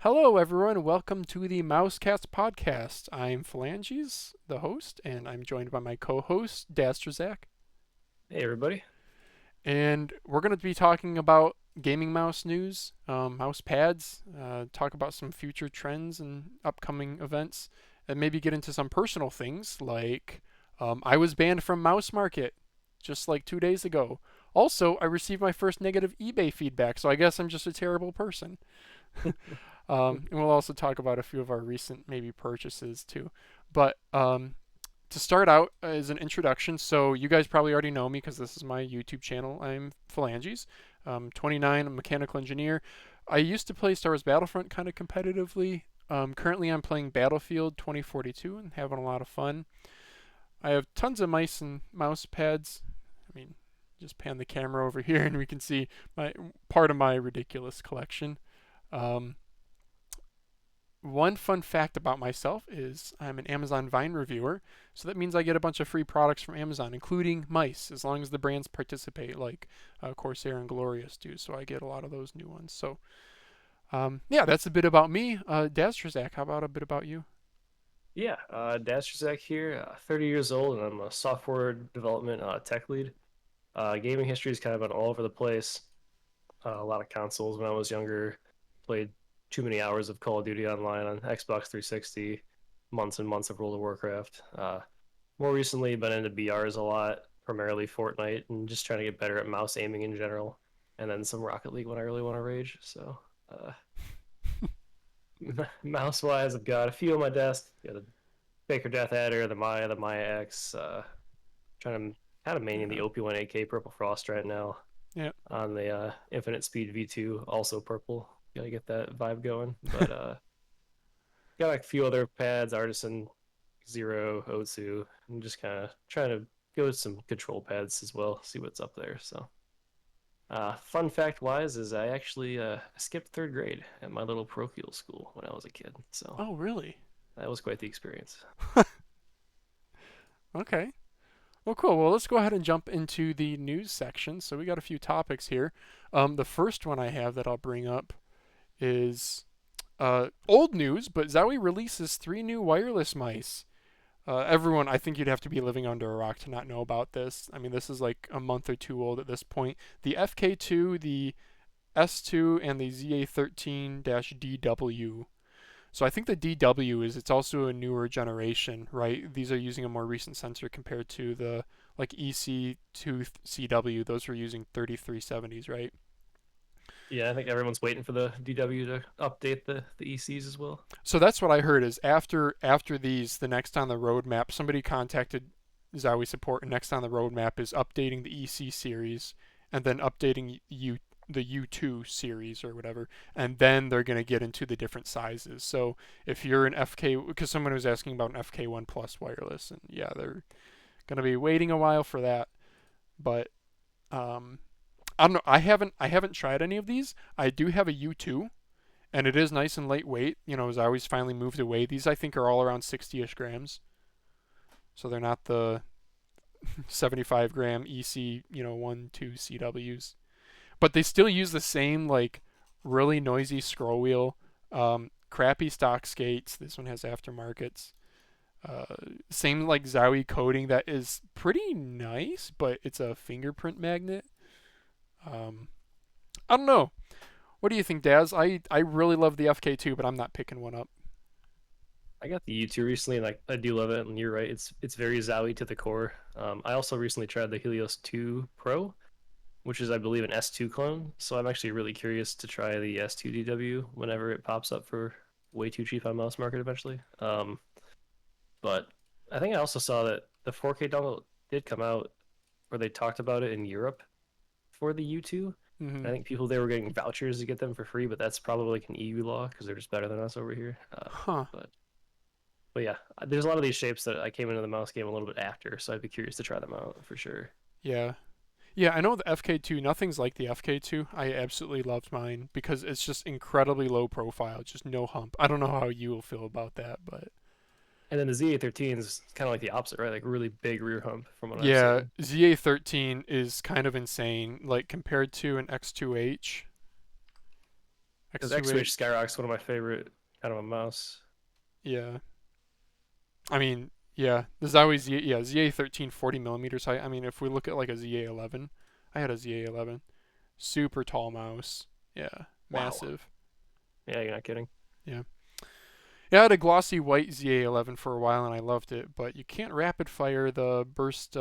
Hello, everyone. Welcome to the MouseCast podcast. I'm Phalanges, the host, and I'm joined by my co-host, dazztrazak. Hey everybody. And we're going to be talking about gaming mouse news, mouse pads, talk about some future trends and upcoming events, and maybe get into some personal things like I was banned from MouseMarket just like 2 days ago. Also, I received my first negative eBay feedback, so I guess I'm just a terrible person. And we'll also talk about a few of our recent maybe purchases too. But to start out as an introduction, so you guys probably already know me because this is my YouTube channel. I'm Phalanges, 29, a mechanical engineer. I used to play Star Wars Battlefront kind of competitively. Currently, I'm playing Battlefield 2042 and having a lot of fun. I have tons of mice and mouse pads. I mean, just pan the camera over here and we can see my part of my ridiculous collection. Um, One fun fact about myself is I'm an Amazon Vine reviewer, so that means I get a bunch of free products from Amazon, including mice, as long as the brands participate, like Corsair and Glorious do. So I get a lot of those new ones. So yeah, that's a bit about me. dazztrazak, how about a bit about you? dazztrazak here, 30 years old, and I'm a software development tech lead. Gaming history has kind of been all over the place. A lot of consoles when I was younger. Played too many hours of Call of Duty online on Xbox 360, months and months of World of Warcraft. More recently, been into BRs a lot, primarily Fortnite, and just trying to get better at mouse aiming in general. And then some Rocket League when I really want to rage. So, uh, mouse wise, I've got a few on my desk. Got a Baker Death Adder, the Maya X, trying to kind of maining the Yeah, OP1 AK Purple Frost right now yeah. on the Infinite Speed V2, also purple. Gotta get that vibe going. But got like a few other pads, Artisan, Zero, O2, and just kind of trying to go with some control pads as well, see what's up there. So, fun fact wise is I actually skipped third grade at my little parochial school when I was a kid. So Oh, really? that was quite the experience. Okay. Well, cool. Well, let's go ahead and jump into the news section. So we got a few topics here. The first one I have that I'll bring up is old news, but Zowie releases three new wireless mice. Everyone, I think you'd have to be living under a rock to not know about this. I mean, this is like a month or two old at this point. The FK2, the S2, and the ZA13-DW. So I think the DW is it's also a newer generation, right? These are using a more recent sensor compared to the like EC2CW. Those were using 3370s, right? Yeah, I think everyone's waiting for the DW to update the ECs as well. So that's what I heard is after these, the next on the roadmap, somebody contacted Zowie support, and next on the roadmap is updating the EC series, and then updating the U2 series or whatever, and then they're going to get into the different sizes. So if you're an FK, because someone was asking about an FK1 Plus wireless, and yeah, they're going to be waiting a while for that. But um, I don't know. I haven't tried any of these. I do have a U2, and it is nice and lightweight. You know, as I always finally moved away. These I think are all around 60ish grams, so they're not the 75 gram EC, 1, 2 CWs. But they still use the same like really noisy scroll wheel, crappy stock skates. This one has aftermarkets. Same like Zowie coating that is pretty nice, but it's a fingerprint magnet. Um, I don't know. What do you think, Daz? I really love the FK2, but I'm not picking one up. I got the U2 recently, and I do love it. And you're right, it's very Zowie to the core. I also recently tried the Helios 2 Pro, which is I believe an S2 clone. So I'm actually really curious to try the S2DW whenever it pops up for way too cheap on MouseMarket eventually. But I think I also saw that the 4K dongle did come out, or they talked about it in Europe for the U2. Mm-hmm. I think people there were getting vouchers to get them for free, but that's probably like an EU law because they're just better than us over here. Huh. But but yeah, there's a lot of these shapes that I came into the mouse game a little bit after, so I'd be curious to try them out for sure. Yeah. Yeah, I know the FK2, nothing's like the FK2. I absolutely loved mine because it's just incredibly low profile, just no hump. I don't know how you will feel about that, but And then the ZA13 is kind of like the opposite, right? Like really big rear hump from what I've yeah, seen. ZA13 is kind of insane like compared to an X2H. Because X2H. X2H Skyrock's one of my favorite kind of a mouse. Yeah. I mean, yeah, the Zowie ZA 13 40 millimeters height. I mean, if we look at like a ZA 11, I had a ZA 11, super tall mouse. Yeah, Wow. massive. Yeah, you're not kidding. Yeah. Yeah, I had a glossy white ZA 11 for a while and I loved it, but you can't rapid fire the burst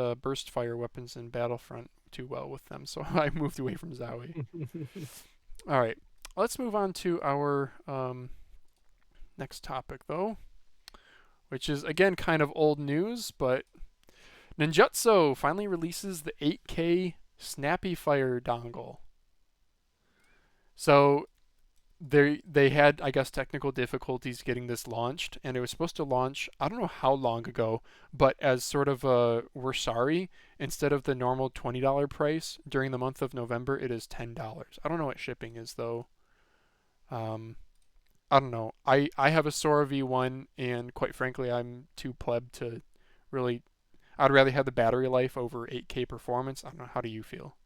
fire weapons in Battlefront too well with them, so I moved away from Zowie. All right, let's move on to our next topic though, which is again kind of old news, but Ninjutso finally releases the 8K Snappyfire dongle. So they had, I guess, technical difficulties getting this launched, and it was supposed to launch I don't know how long ago, but as sort of a we're sorry, instead of the normal $20 price during the month of November, it is $10. I don't know what shipping is though. Um, I don't know. I have a Sora V1, and quite frankly, I'm too pleb to really. I'd rather have the battery life over 8K performance. I don't know. How do you feel?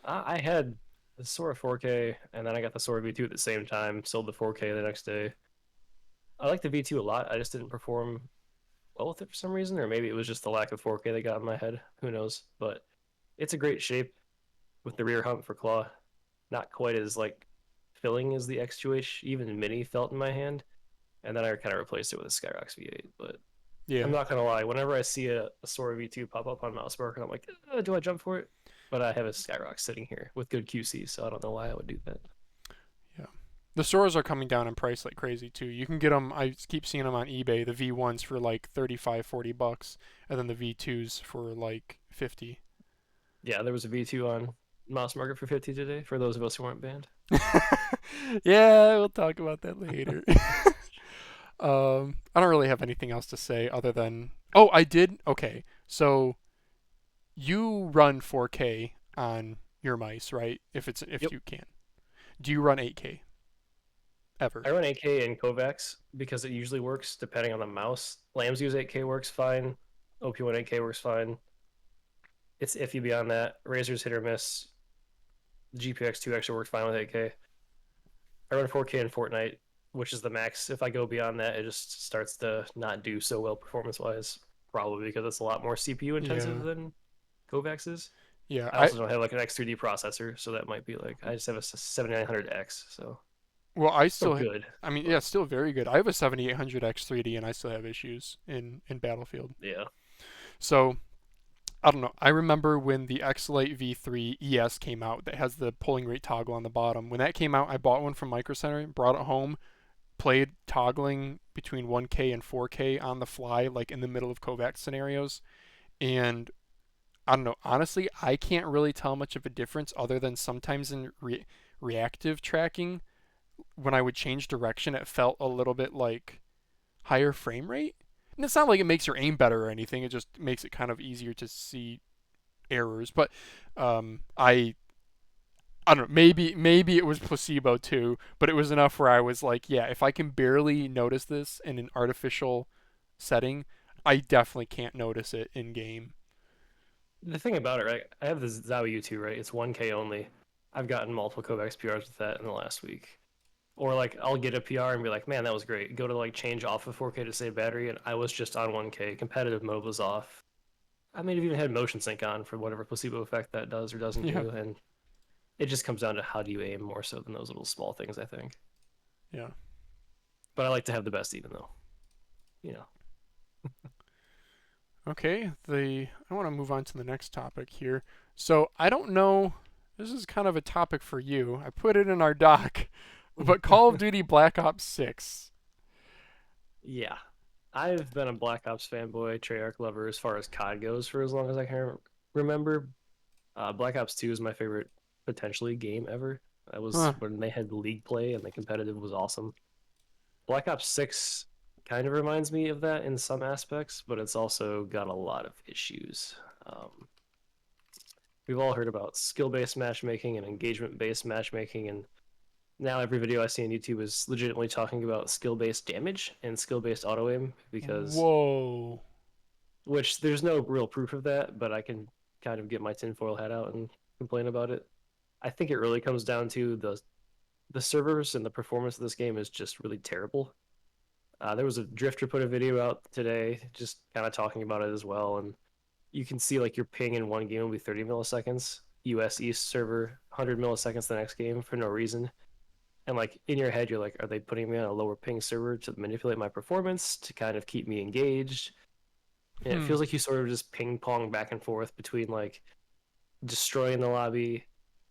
I had the Sora 4K, and then I got the Sora V2 at the same time. Sold the 4K the next day. I like the V2 a lot. I just didn't perform well with it for some reason, or maybe it was just the lack of 4K that got in my head. Who knows? But it's a great shape with the rear hump for claw. Not quite as like filling as the X2H even Mini felt in my hand. And then I kind of replaced it with a Skyrox V8. But Yeah. I'm not gonna lie, whenever I see a Sora V2 pop up on MouseMarket, I'm like, do I jump for it? But I have a Skyrox sitting here with good QC, so I don't know why I would do that. Yeah. The Soras are coming down in price like crazy too. You can get them. I keep seeing them on eBay. The V1s for like 35, $40, and then the V2s for like 50. Yeah, there was a V2 on MouseMarket for 50 today. For those of us who weren't banned. Yeah, we'll talk about that later. I don't really have anything else to say other than oh, I did. Okay, so you run 4K on your mice, right? If Yep. you can, do you run 8K ever? I run 8K in Kovacs because it usually works depending on the mouse. Lambs use 8K works fine. OP1 8K works fine. It's iffy beyond that. Razer's hit or miss. GPX2 actually worked fine with 8K. I run 4K in Fortnite, which is the max. If I go beyond that, it just starts to not do so well performance wise. Probably because it's a lot more CPU intensive Yeah, than Kovacs is. yeah. I also don't have like an X3D processor, so that might be like I just have a 7900X, so Well, I still still, good. I mean, But yeah, still very good. I have a 7800X 3D, and I still have issues in Battlefield. yeah, So I don't know. I remember when the X-Lite V3 ES came out that has the pulling rate toggle on the bottom. When that came out, I bought one from Micro Center, brought it home, played toggling between 1K and 4K on the fly, like in the middle of Kovac scenarios, and I don't know. Honestly, I can't really tell much of a difference other than sometimes in reactive tracking, when I would change direction, it felt a little bit like higher frame rate. And it's not like it makes your aim better or anything. It just makes it kind of easier to see errors. But I don't know. Maybe it was placebo too, but it was enough where I was like, yeah, if I can barely notice this in an artificial setting, I definitely can't notice it in game. the thing about it, right? I have the Zowie U2, right? It's 1K only. I've gotten multiple Kovacs PRs with that in the last week. Or like I'll get a PR and be like, man, that was great. Go to like change off of 4K to save battery, and I was just on 1K. Competitive mode was off. I may have even had motion sync on for whatever placebo effect that does or doesn't Yeah, do, and it just comes down to how do you aim more so than those little small things, I think. yeah. But I like to have the best, even though, you know. Okay, I want to move on to the next topic here. So I don't know. This is kind of a topic for you. I put it in our doc, but Call of Duty Black Ops 6. Yeah, I've been a Black Ops fanboy, Treyarch lover as far as COD goes for as long as I can remember. Black Ops 2 is my favorite potentially game ever. That was Huh. when they had league play and the competitive was awesome. Black Ops 6 kind of reminds me of that in some aspects, but it's also got a lot of issues. Um, we've all heard about skill-based matchmaking and engagement-based matchmaking, and now every video I see on YouTube is legitimately talking about skill-based damage and skill-based auto aim because Whoa. which there's no real proof of that, but I can kind of get my tinfoil hat out and complain about it. I think it really comes down to the the servers and the performance of this game is just really terrible. There was a drifter put a video out today, just kind of talking about it as well, and you can see like your ping in one game will be 30 milliseconds. US East server 100 milliseconds the next game for no reason. And like in your head, you're like, are they putting me on a lower ping server to manipulate my performance to kind of keep me engaged? And it Hmm. feels like you sort of just ping pong back and forth between like destroying the lobby,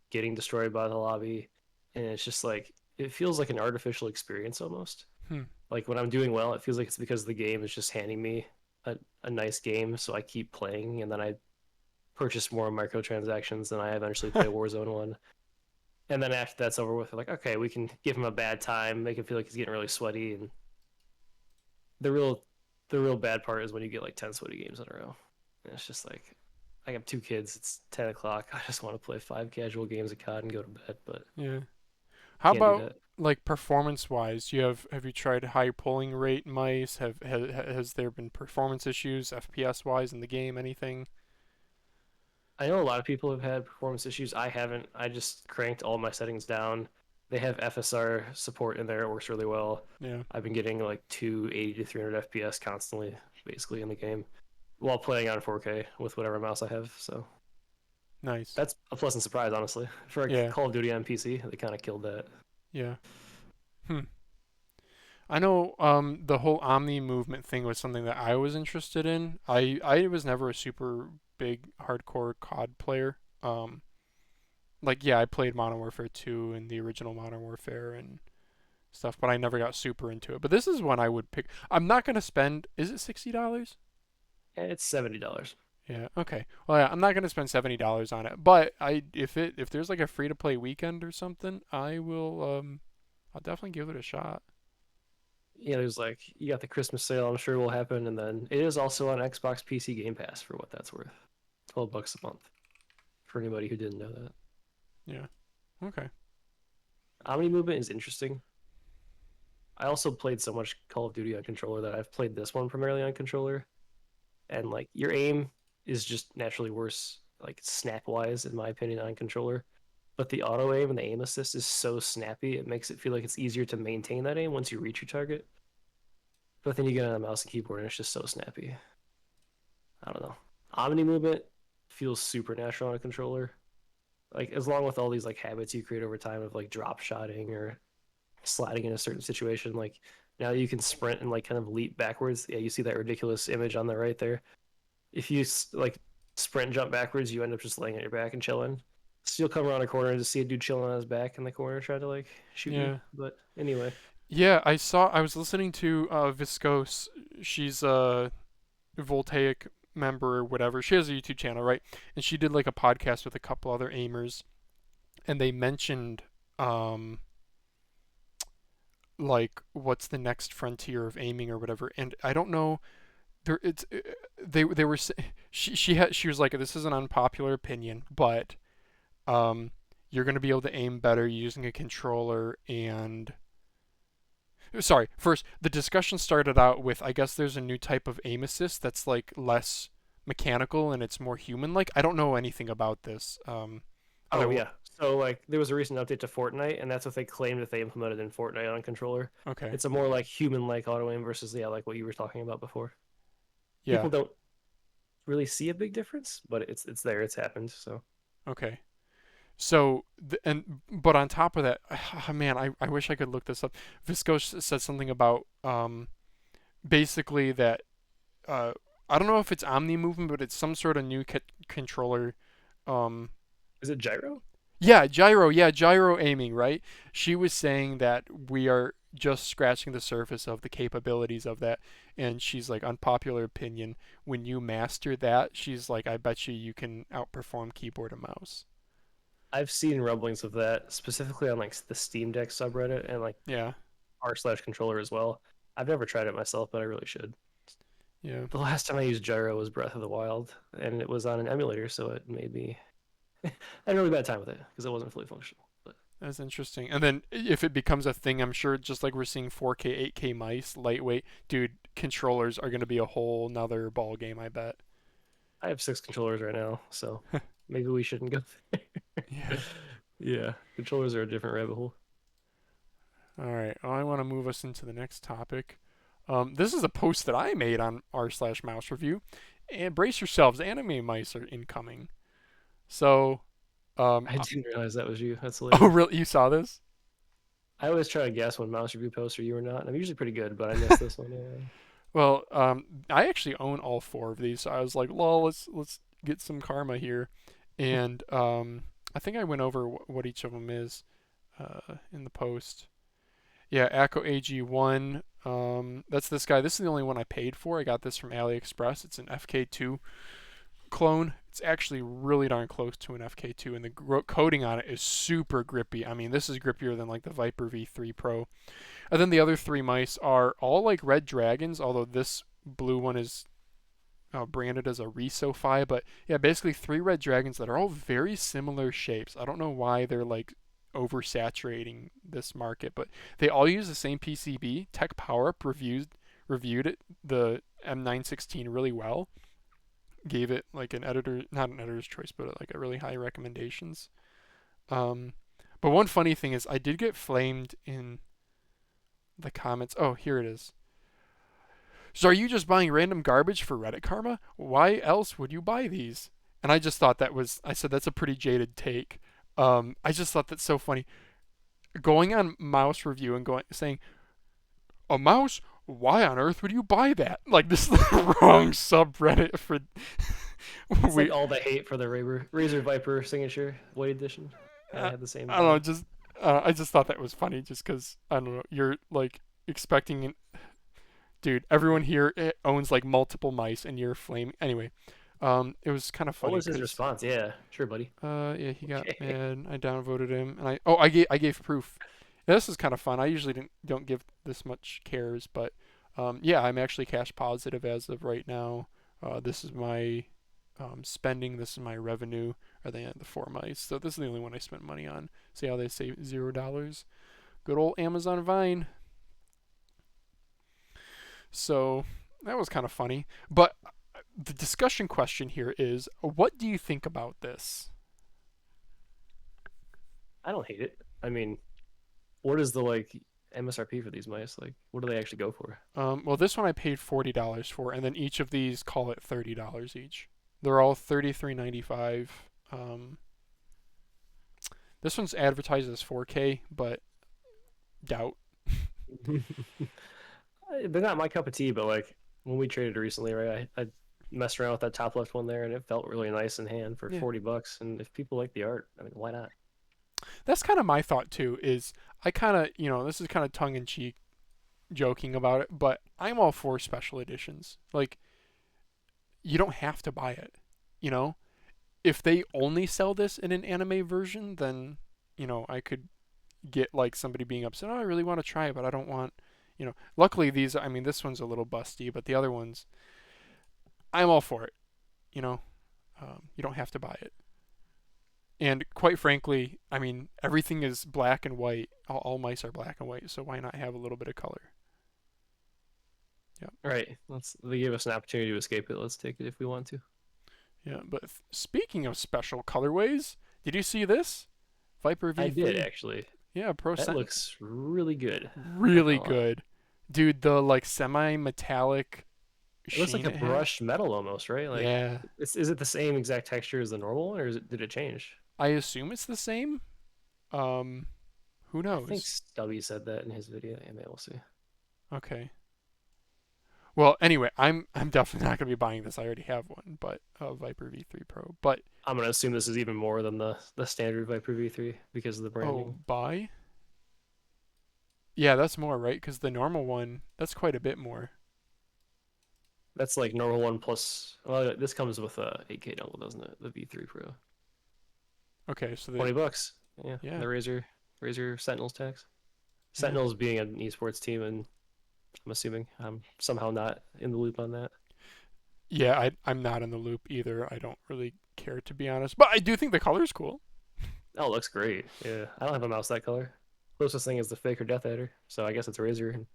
getting destroyed by the lobby, and it's just like it feels like an artificial experience almost. Hmm. Like when I'm doing well, it feels like it's because the game is just handing me a nice game, so I keep playing, and then I purchase more microtransactions, and I eventually play Warzone 1. And then after that's over with, like, okay, we can give him a bad time, make him feel like he's getting really sweaty, and the real the real bad part is when you get like 10 sweaty games in a row. And it's just like I have 2 kids, it's 10 o'clock. I just want to play 5 casual games of COD and go to bed, but Yeah. How can't do about that. like performance wise? Have you tried high polling rate mice? Has there been performance issues FPS wise in the game? Anything? I know a lot of people have had performance issues. I haven't. I just cranked all my settings down. They have FSR support in there. It works really well. Yeah. I've been getting like 280 to 300 FPS constantly, basically in the game, while playing on 4K with whatever mouse I have. So Nice. that's a pleasant surprise, honestly. For like Yeah. Call of Duty on PC, they kind of killed that. Yeah. Hmm. I know the whole Omni movement thing was something that I was interested in. I was never a super big hardcore COD player. Like yeah, I played Modern Warfare 2 and the original Modern Warfare and stuff, but I never got super into it. But this is one I would pick. I'm not gonna spend. Is it $60? And it's $70. Yeah. Okay. Well, yeah, I'm not gonna spend $70 on it. But if there's like a free to play weekend or something, I will. I'll definitely give it a shot. Yeah, there's like you got the Christmas sale. I'm sure will happen, and then it is also on Xbox PC Game Pass for what that's worth. $12 a month for anybody who didn't know that. Yeah. Okay. Omni Movement is interesting. I also played so much Call of Duty on controller that I've played this one primarily on controller, and like your aim is just naturally worse, like snap wise, in my opinion, on controller. But the auto aim and the aim assist is so snappy, it makes it feel like it's easier to maintain that aim once you reach your target. But then you get on a mouse and keyboard, and it's just so snappy. I don't know. Omni Movement feels supernatural on a controller. Like as long with all these like habits you create over time of like drop shotting or sliding in a certain situation. Like now you can sprint and like kind of leap backwards. Yeah, you see that ridiculous image on the right there. If you like sprint and jump backwards, you end up just laying on your back and chilling. So you'll come around a corner and just see a dude chilling on his back in the corner trying to like shoot you. Yeah. But anyway, Yeah. I was listening to Viscose. She's a Voltaic member or whatever. She has a YouTube channel, right? And she did like a podcast with a couple other aimers, and they mentioned um like what's the next frontier of aiming or whatever. And I don't know. There, it's they were she was like, this is an unpopular opinion, but um you're gonna be able to aim better using a controller. And sorry, first the discussion started out with, I guess there's a new type of aim assist that's like less mechanical and it's more human like. I don't know anything about this. oh Other yeah. So like there was a recent update to Fortnite, and that's what they claimed that they implemented in Fortnite on controller. Okay. It's a more like human-like auto aim versus yeah, like what you were talking about before. Yeah. People don't really see a big difference, but it's there. It's happened. So Okay. So but on top of that, man, I wish I could look this up. Visco said something about basically that uh I don't know if it's Omni movement, but it's some sort of new controller. Um, is it gyro? yeah, gyro. Yeah, gyro aiming. Right. She was saying that we are just scratching the surface of the capabilities of that, and she's like, unpopular opinion. When you master that, she's like, I bet you can outperform keyboard and mouse. I've seen rumblings of that specifically on like the Steam Deck subreddit and like Yeah. r/controller as well. I've never tried it myself, but I really should. Yeah. The last time I used gyro was Breath of the Wild, and it was on an emulator, so it made me I had a really bad time with it because it wasn't fully functional. But That's interesting. And then if it becomes a thing, I'm sure just like we're seeing 4K, 8K mice, lightweight, dude, controllers are going to be a whole nother ball game, I bet. I have 6 controllers right now, so maybe we shouldn't go there. Yeah. Yeah, controllers are a different rabbit hole. All right. Well, I want to move us into the next topic. This is a post that I made on r/MouseReview. And brace yourselves, anime mice are incoming. So, I didn't realize that was you. That's oh, hilarious. really? You saw this? I always try to guess when mouse review posts are you or not. And I'm usually pretty good, but I missed this one. Yeah. Well, I actually own all four of these, so I was like, "Lol, let's get some karma here," and I think I went over what each of them is in the post. Yeah, Acco AG1. That's this guy. This is the only one I paid for. I got this from AliExpress. It's an FK2 clone. It's actually really darn close to an FK2, and the coating on it is super grippy. I mean, this is grippier than like the Viper V3 Pro. And then the other three mice are all like red dragons, although this blue one is branded as a Resophi. But yeah, basically three red dragons that are all very similar shapes. I don't know why they're like oversaturating this market, but they all use the same PCB. Tech Power Up reviewed it, the M916 really well. Gave it like an editor, not an editor's choice, but like a really high recommendations. Um, but one funny thing is I did get flamed in the comments. Oh, here it is. So are you just buying random garbage for Reddit karma? Why else would you buy these? And I just thought that was, I said that's a pretty jaded take. I just thought that's so funny. Going on MouseReview and saying, a mouse? Why on earth would you buy that? Like, this is the wrong subreddit for. It's like all the hate for the Razer Viper signature white edition. I had the same. I don't know. Just I just thought that was funny, just because I don't know. You're like expecting dude. Everyone here owns like multiple mice, and you're flaming. Anyway, it was kind of funny. What was his response? Yeah, sure, buddy. Yeah, he got mad. I downvoted him, and I gave proof. This is kind of fun. I usually don't give this much cares, but yeah, I'm actually cash positive as of right now. This is my spending. This is my revenue. Are they the four mice? So this is the only one I spent money on. See how they say $0? Good old Amazon Vine. So that was kind of funny. But the discussion question here is, what do you think about this? I don't hate it. I mean, what is the like MSRP for these mice? Like, what do they actually go for? Well, this one I paid $40 for, and then each of these call it $30 each. They're all $33.95. This one's advertised as 4K, but doubt. They're not my cup of tea, but like when we traded recently, right? I messed around with that top left one there, and it felt really nice in hand for Yeah. $40. And if people like the art, I mean, why not? That's kind of my thought too. Is I kind of this is kind of tongue in cheek, joking about it, but I'm all for special editions. Like, you don't have to buy it. You know, if they only sell this in an anime version, then I could get like somebody being upset. Oh, I really want to try it, but I don't want. Luckily these. I mean, this one's a little busty, but the other ones, I'm all for it. You know, you don't have to buy it. And quite frankly, I mean, everything is black and white. All mice are black and white, so why not have a little bit of color? Yeah. All right, they gave us an opportunity to escape it. Let's take it if we want to. Yeah, but speaking of special colorways, did you see this? Viper V3. I did actually. Yeah, That looks really good. really good. Dude, the like semi-metallic It looks like a brushed metal almost, right? Like, yeah. is it the same exact texture as the normal one, or did it change? I assume it's the same. Who knows? I think Stubby said that in his video. Yeah, maybe we'll see. Okay. Well, anyway, I'm definitely not gonna be buying this. I already have one, but Viper V3 Pro. But I'm gonna assume this is even more than the standard Viper V3 because of the branding. oh, buy? Yeah, that's more, right? Because the normal one, that's quite a bit more. That's like normal one plus. Well, this comes with a 8K dongle, doesn't it? The V3 Pro. Okay, so $20. Yeah. Yeah. The Razer Sentinels tax. Sentinels being an esports team, and I'm assuming I'm somehow not in the loop on that. Yeah, I'm not in the loop either. I don't really care, to be honest, but I do think the color's cool. Oh, it looks great. Yeah, I don't have a mouse that color. Closest thing is the Faker Death Adder, so I guess it's Razer and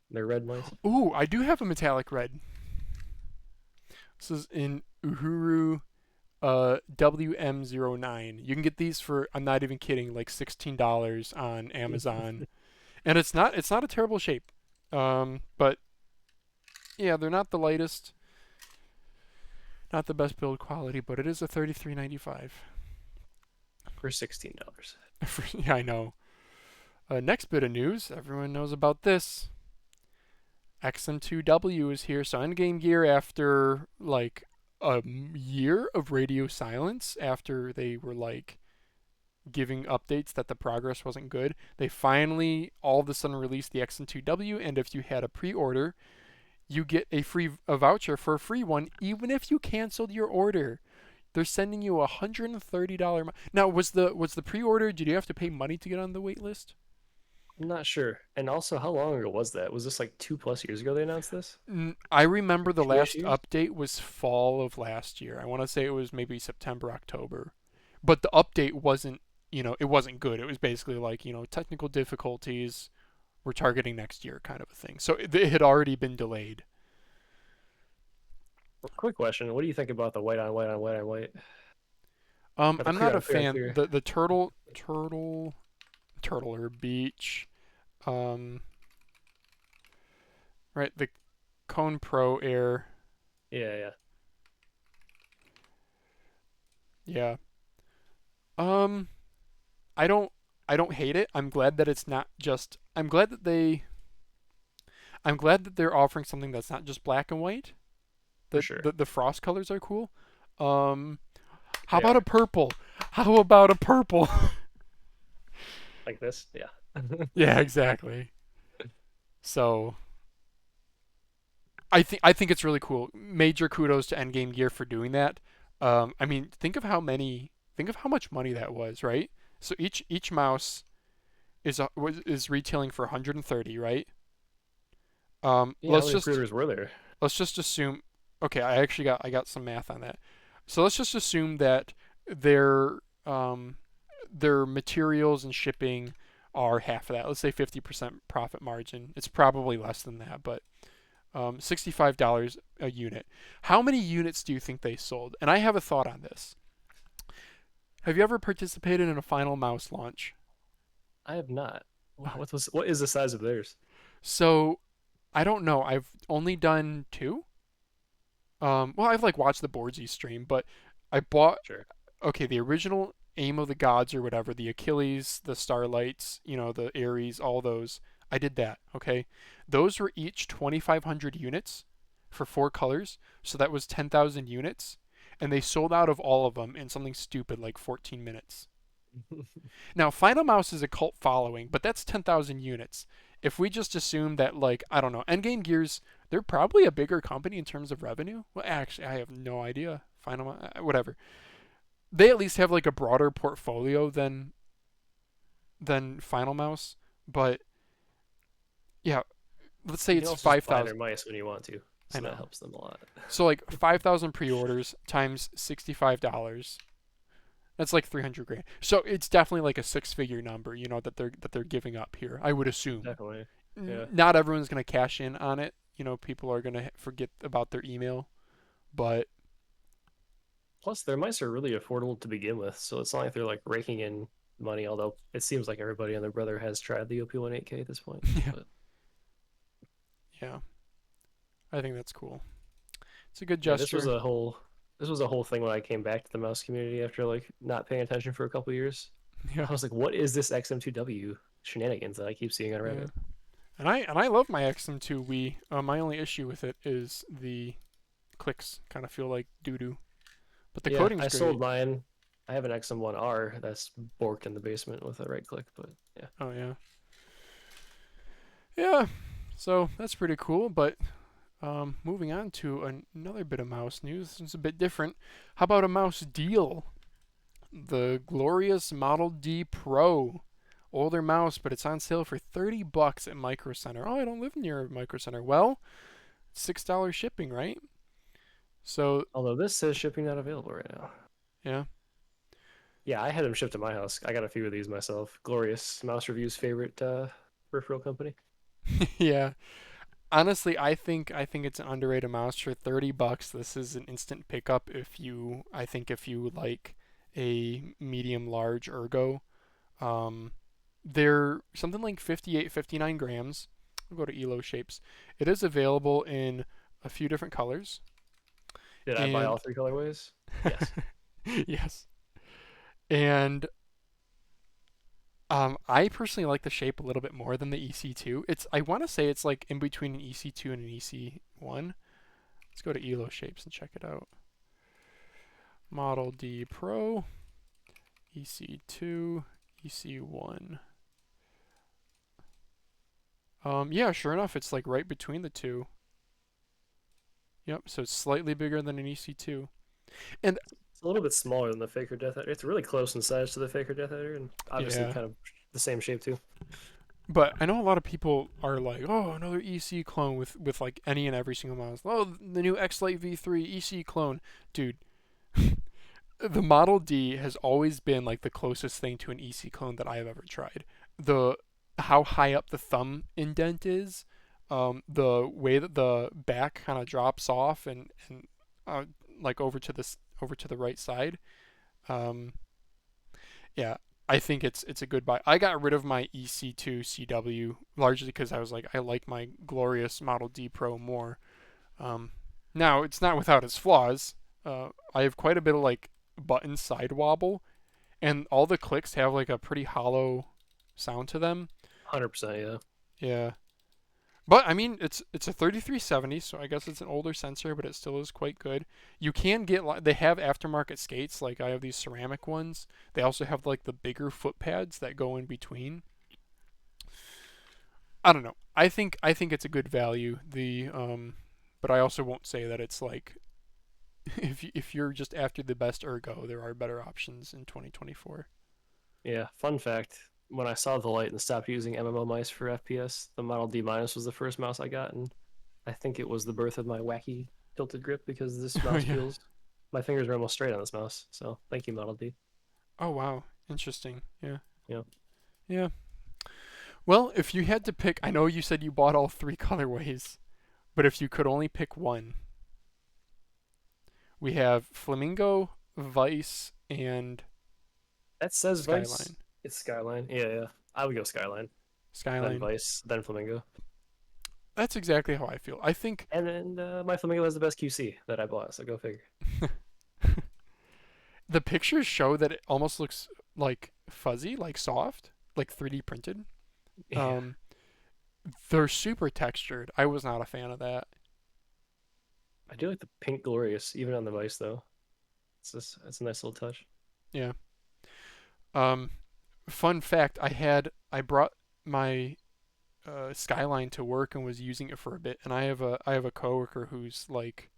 they're red mice. Ooh, I do have a metallic red. This is in Uhuru WM09. You can get these for, I'm not even kidding, like $16 on Amazon. And it's not a terrible shape. But yeah, they're not the lightest, not the best build quality, but it is a 33.95. For $16. Yeah, I know. Next bit of news, everyone knows about this. XM2w is here. So Endgame Gear, after like a year of radio silence, after they were like giving updates that the progress wasn't good, they finally all of a sudden released the XM2w, and if you had a pre-order, you get a voucher for a free one, even if you canceled your order. They're sending you a $130. Now, was the pre-order? Did you have to pay money to get on the wait list? I'm not sure. And also, how long ago was that? Was this like 2+ years ago they announced this? I remember the 2-ish last years? update was fall of last year. I want to say it was maybe September, October. But the update wasn't, it wasn't good. It was basically like, technical difficulties. We're targeting next year kind of a thing. So it had already been delayed. Quick question: what do you think about the white on white on white on white? Or the I'm clear not on a clear on fan. clear? The turtle or beach, um, right? The Cone Pro Air, Yeah, yeah. yeah. Um, I don't I don't hate it. I'm glad that it's not just. I'm glad that they're offering something that's not just black and white. For The sure. the frost colors are cool. Um, how They about are a purple? How about a purple? like this. Yeah. Yeah, exactly. So I think it's really cool. Major kudos to Endgame Gear for doing that. I mean, think of how much money that was, right? So each mouse is retailing for 130, right? Yeah. How Let's many just pre-orders were there? let's just assume. Okay, I got some math on that. So let's just assume that their um, their materials and shipping are half of that. Let's say 50% profit margin. It's probably less than that, but $65 a unit. How many units do you think they sold? And I have a thought on this. Have you ever participated in a Final Mouse launch? I have not. What is the size of theirs? So I don't know. I've only done two. Well, I've like watched the Boardzy stream, but I bought Sure. okay the original Aim of the Gods or whatever, the Achilles, the Starlights, the Ares, all those. I did that. Okay, those were each 2,500 units for four colors, so that was 10,000 units, and they sold out of all of them in something stupid like 14 minutes. Now, Final Mouse is a cult following, but that's 10,000 units. If we just assume that, like, I don't know, Endgame Gears, they're probably a bigger company in terms of revenue. Well, actually, I have no idea. Whatever. They at least have like a broader portfolio than Final Mouse, but yeah, let's say You can it's also just buy their 5,000. mice when you want to, I so that know. helps them a lot. So like 5,000 pre-orders times $65. That's like 300 grand. So it's definitely like a six-figure number, that they're giving up here. I would assume. Definitely. Yeah. Not everyone's gonna cash in on it. People are gonna forget about their email, but Plus, their mice are really affordable to begin with, so it's not like they're like raking in money. Although it seems like everybody and their brother has tried the OP18K at this point. yeah, But yeah, I think that's cool. It's a good yeah, this was gesture. a whole thing when I came back to the mouse community after like not paying attention for a couple years. Yeah, I was like, what is this XM2w shenanigans that I keep seeing on yeah. Reddit? And I love my XM2 Wii. My only issue with it is the clicks kind of feel like doo doo, but the Yeah, coding's I sold great. mine. I have an XM1R that's borked in the basement with a right click, but yeah. Oh yeah, yeah. So that's pretty cool. But moving on to another bit of mouse news. It's a bit different. How about a mouse deal? The glorious Model D Pro. Older mouse, but it's on sale for $30 at Micro Center. Oh, I don't live near a Micro Center. Well, $6 shipping, right? So, Although this says shipping not available right now. yeah. Yeah, I had them shipped to my house. I got a few of these myself. Glorious MouseReview's favorite peripheral company. Yeah. Honestly, I think it's an underrated mouse for $30. This is an instant pickup if you like a medium large ergo. Um They're something like 58, 59 grams. We'll go to Elo shapes. It is available in a few different colors. Did I buy all And three colorways? Yes. yes. And I personally like the shape a little bit more than the EC2. I want to say it's like in between an EC2 and an EC1. Let's go to Elo shapes and check it out. Model D Pro, EC2, EC1. Yeah, sure enough, it's like right between the two. Yep, so it's slightly bigger than an EC2. And It's a little bit smaller than the Faker Death Adder. It's really close in size to the Faker Death Adder, and obviously yeah, kind of the same shape too. but I know a lot of people are like, oh, another EC clone with like any and every single mouse. Oh, the new X-Lite V3 EC clone. Dude, the Model D has always been like the closest thing to an EC clone that I have ever tried. The how high up the thumb indent is, the way that the back kind of drops off and uh, like over to the right side. Um, yeah, I think it's a good buy. I got rid of my EC2 CW largely because I was like I like my glorious Model D Pro more. Um, Now it's not without its flaws. I have quite a bit of like button side wobble, and all the clicks have like a pretty hollow sound to them. 100%, yeah. Yeah, but I mean it's a 3370, so I guess it's an older sensor, but it still is quite good. You can get they have aftermarket skates, like I have these ceramic ones. They also have like the bigger foot pads that go in between. I don't know. I think it's a good value. But I also won't say that it's like if you're just after the best ergo, there are better options in 2024. Yeah, fun fact. When I saw the light and stopped using MMO mice for FPS, the Model D minus was the first mouse I got, and I think it was the birth of my wacky tilted grip because this Oh mouse yeah. feels my fingers are almost straight on this mouse. So thank you, Model D. Oh wow. Interesting. Yeah. Yeah. Yeah. Well, if you had to pick, I know you said you bought all three colorways, but if you could only pick one, we have Flamingo, Vice, and That says Vice. Skyline. It's Skyline. Yeah, yeah. I would go Skyline, then Skyline. Vice, then Flamingo. That's exactly how I feel. I think And then my Flamingo has the best QC that I bought, so go figure. the pictures show that it almost looks like fuzzy, like soft, like 3D printed. Yeah. Um, they're super textured. I was not a fan of that. I do like the pink glorious, even on the Vice though. It's a nice little touch. Yeah. Um, Fun fact: I brought my Skyline to work and was using it for a bit, and I have a coworker who's like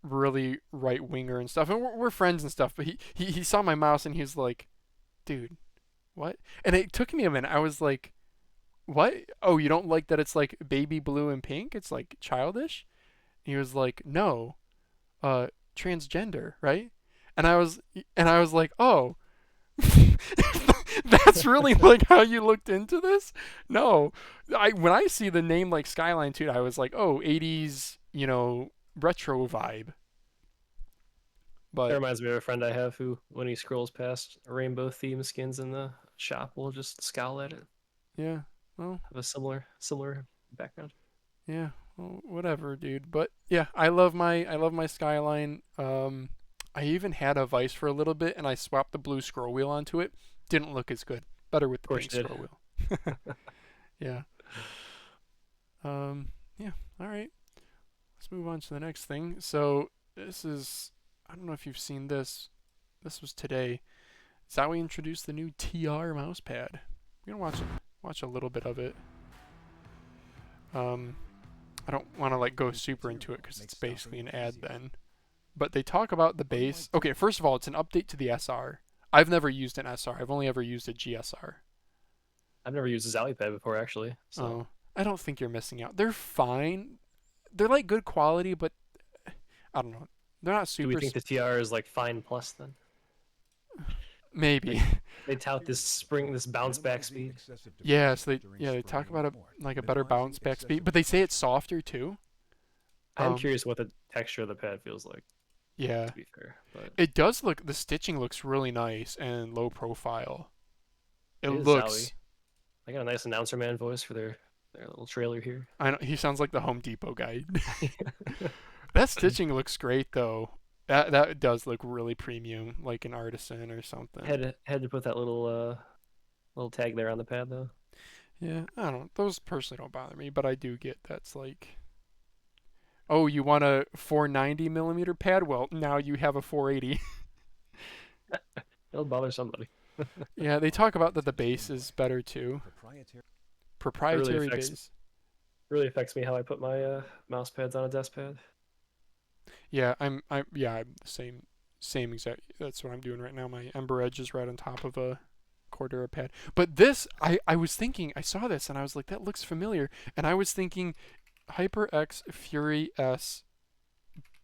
really right winger and stuff, and we're friends and stuff. But he saw my mouse and he was like, "Dude, what?" And it took me a minute. I was like, "What? Oh, you don't like that it's like baby blue and pink? It's like childish?" And he was like, "No, uh, transgender, right?" And I was like, "Oh." That's really like how you looked into this? No. I when I see the name like Skyline 2, I was like, "Oh, 80s, retro vibe." That But reminds me of a friend I have who, when he scrolls past rainbow theme skins in the shop, will just scowl at it. yeah, well, Have a similar background. yeah, well, whatever, dude. But yeah, I love my Skyline. I even had a Vice for a little bit and I swapped the blue scroll wheel onto it. Didn't look as good. Better with Of the course pink you did. scroll wheel. Yeah. Yeah, all right. Let's move on to the next thing. So, this is I don't know if you've seen this. This was today. Zowie introduced the new TR mouse pad. We're gonna watch a little bit of it. Um, I don't want to like go super into it because it's basically an ad then. But they talk about the base. Okay, first of all, it's an update to the SR. I've never used an SR. I've only ever used a GSR. I've never used a Zowie pad before actually, so Oh, I don't think you're missing out. They're fine. They're like good quality, but I don't know. They're not do we super. think the TR is like fine plus then? Maybe. They tout this bounce back speed. Yeah, so they talk about a better bounce back speed, but they say it's softer too. I'm Um, curious what the texture of the pad feels like, yeah, to be fair. But it does look. The stitching looks really nice and low profile. It It is Zowie. looks. I got a nice announcer man voice for their little trailer here. I know he sounds like the Home Depot guy. That stitching looks great though. That does look really premium, like an artisan or something. Had to put that little tag there on the pad though. Yeah, I don't. Those personally don't bother me, but I do get that's like, oh, you want a 490 millimeter pad? Well, now you have a 480. It'll bother somebody. Yeah, they talk about that the base is better too. It really Proprietary affects base. really affects me how I put my mouse pads on a desk pad. Yeah, I'm the same exact. That's what I'm doing right now. My Ember Edge is right on top of a Cordura pad. But this, I was thinking, I saw this and I was like, that looks familiar. And I was thinking, HyperX Fury S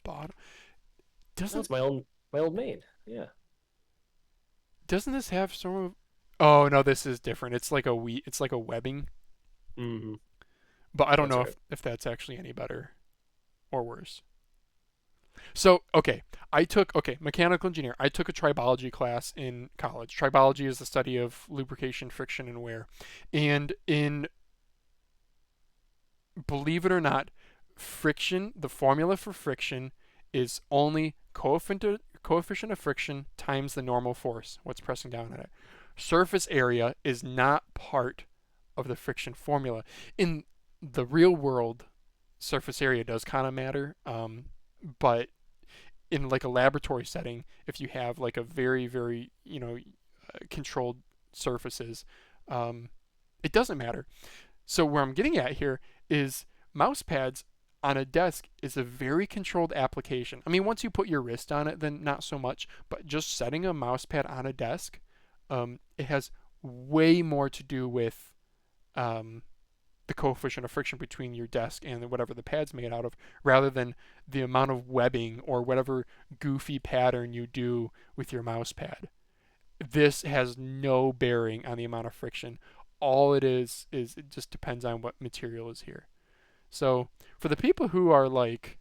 bottom. Doesn't That's my old main. Yeah. doesn't this have some of? Oh no, this is different. It's like it's like a webbing. Mm-hmm. But I don't That's know right. if that's actually any better or worse. So, okay, mechanical engineer. I took a tribology class in college. Tribology is the study of lubrication, friction, and wear. And believe it or not, friction, the formula for friction is only coefficient of friction times the normal force, what's pressing down on it. Surface area is not part of the friction formula. In the real world, surface area does kind of matter, but in like a laboratory setting, if you have like a very, very, controlled surfaces, it doesn't matter. So where I'm getting at here is mouse pads on a desk is a very controlled application. I mean, once you put your wrist on it, then not so much. But just setting a mouse pad on a desk, it has way more to do with the coefficient of friction between your desk and whatever the pad's made out of, rather than the amount of webbing or whatever goofy pattern you do with your mouse pad. This has no bearing on the amount of friction. All it is it just depends on what material is here. So for the people who are like,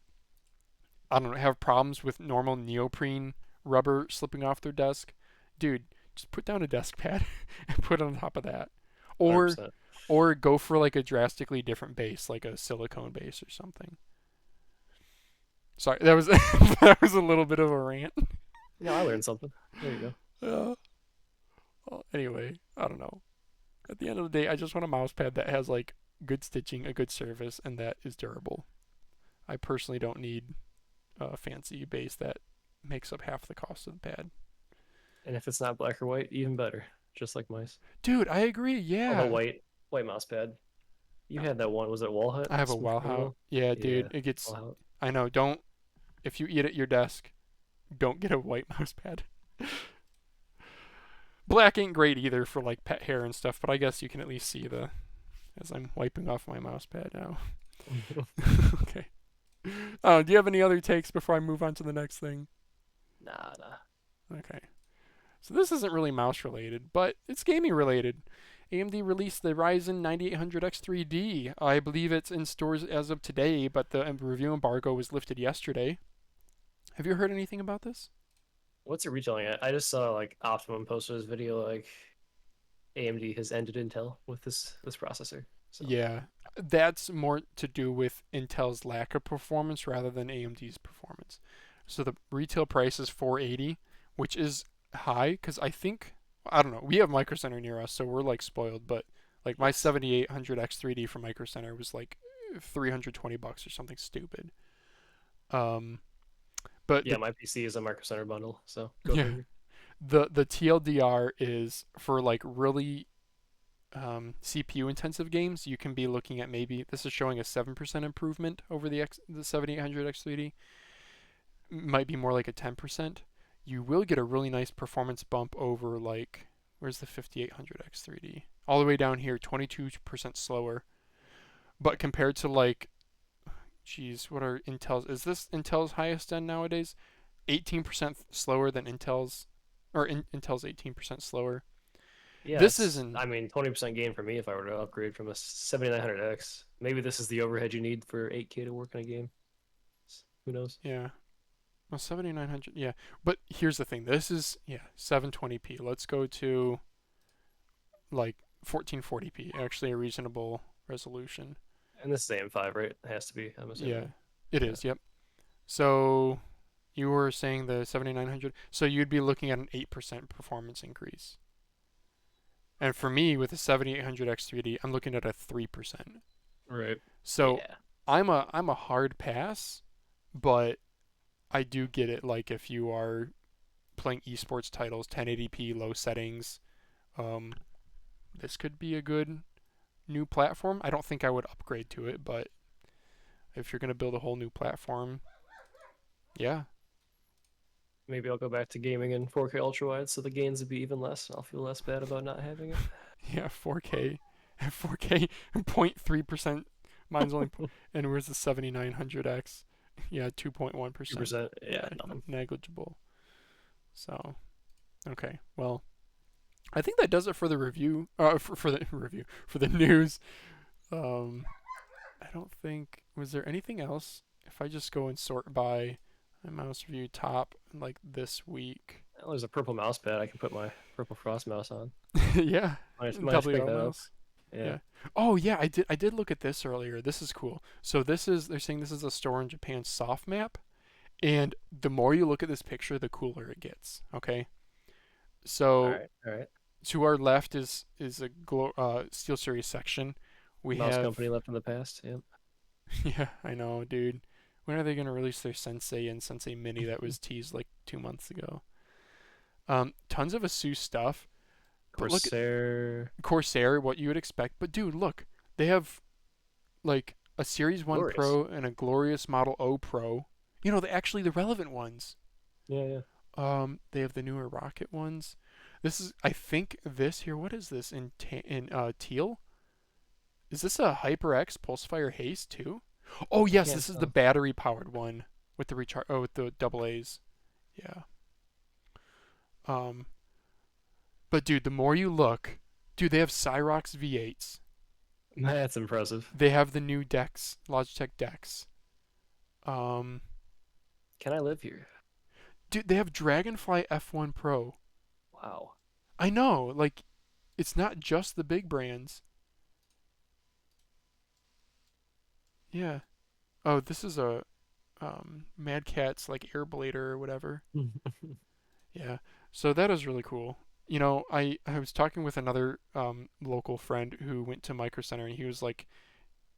I don't know, have problems with normal neoprene rubber slipping off their desk, dude, just put down a desk pad and put it on top of that. Or 100%. or go for like a drastically different base, like a silicone base or something. Sorry, that was that was a little bit of a rant. Yeah, I learned something. There you go. Well, anyway, I don't know. At the end of the day, I just want a mouse pad that has like good stitching, a good surface, and that is durable. I personally don't need a fancy base that makes up half the cost of the pad. And if it's not black or white, even better. Just like mice. Dude, I agree. Oh, the Yeah. white mouse pad. You had that one. Was it Walhut? I have a Super Wowhout. Criminal? Yeah, Yeah, dude, it gets. Walhut. I know. Don't. If you eat at your desk, don't get a white mouse pad. Black ain't great either for like pet hair and stuff, but I guess you can at least see the as I'm wiping off my mouse pad now. Okay. Do you have any other takes before I move on to the next thing? Nah. Okay. So this isn't really mouse related, but it's gaming related. AMD released the Ryzen 9800 X3D. I believe it's in stores as of today, but the review embargo was lifted yesterday. Have you heard anything about this? What's it retailing at? I just saw like Optimum posted this video like AMD has ended Intel with this processor. So Yeah, that's more to do with Intel's lack of performance rather than AMD's performance. So the retail price is 480, which is high because I don't know. We have Micro Center near us, so we're like spoiled. But like my yes. 7800 X3D from Micro Center was like $320 or something stupid. Um, but Yeah, my PC is a Micro Center bundle, so go yeah, figure. the TLDR is for like really CPU intensive games. You can be looking at maybe this is showing a 7% improvement over the 7800 X3D. Might be more like a 10%. You will get a really nice performance bump over like where's the 5800 X3D? All the way down here, 22% slower. But compared to like, geez, what are Intel's? Is this Intel's highest end nowadays? 18% slower than Intel's 18% slower. This Yes, isn't. I mean 20% gain for me if I were to upgrade from a 7900X. Maybe this is the overhead you need for 8K to work in a game. Who knows? Yeah. Well, 7900. Yeah. But here's the thing. This is 720p. Let's go to like 1440p, actually a reasonable resolution. And this is AM5, right? It has to be, I'm Yeah, assuming. it Yeah. is. Yep. So you were saying the 7900. So you'd be looking at an 8% performance increase. And for me, with the 7800 X3D, I'm looking at a 3%. Right. So Yeah. I'm a hard pass, but I do get it. Like if you are playing esports titles, 1080p, low settings, um, this could be a good new platform. I don't think I would upgrade to it, but if you're gonna build a whole new platform, yeah, Maybe I'll go back to gaming in 4K ultra wide, so the gains would be even less. I'll feel less bad about not having it. yeah, 4K, 4K, 0.3%. Mine's only, and where's the 7900X? Yeah, 2.1%. 2%. Yeah, Yeah, nothing. negligible. So, okay, well, I think that does it for the review. For the review, for the news. Um, I don't think, was there anything else? If I just go and sort by my mouse review top like this week. Well, there's a purple mouse pad I can put my purple Frost mouse on. Yeah, Might have to pick WO that up. mouse. Yeah. Yeah. Oh yeah, I did look at this earlier. This is cool. So they're saying this is a store in Japan soft map, and the more you look at this picture, the cooler it gets. Okay. All So right. All right. to our left is a Steel Series section. We Mouse have company left in the past. Yep. yeah, I know, dude. When are they gonna release their Sensei and Sensei Mini that was teased like 2 months ago? Tons of Asus stuff. But look at Corsair. Corsair, what you would expect. But dude, look, they have like a Series 1 Glorious. Pro and a glorious Model O Pro. You know, the relevant ones. Yeah, yeah. They have the newer Rocket ones. This is, I think, this here. What is this in teal? Is this a HyperX Pulsefire Haste too? Oh yes, Can't this is the tell. battery powered one with the recharge. Oh, with the double A's. Yeah. Um, but dude, the more you look, dude, they have Cyrox V8s. That's impressive. They have the new Dex, Logitech Dex. Um, Can I live here? dude, they have Dragonfly F1 Pro. Wow. I know, like, it's not just the big brands. Yeah. Oh, this is a Mad Catz like Air Blader or whatever. Yeah. So that is really cool. You know, I was talking with another local friend who went to Micro Center, and he was like,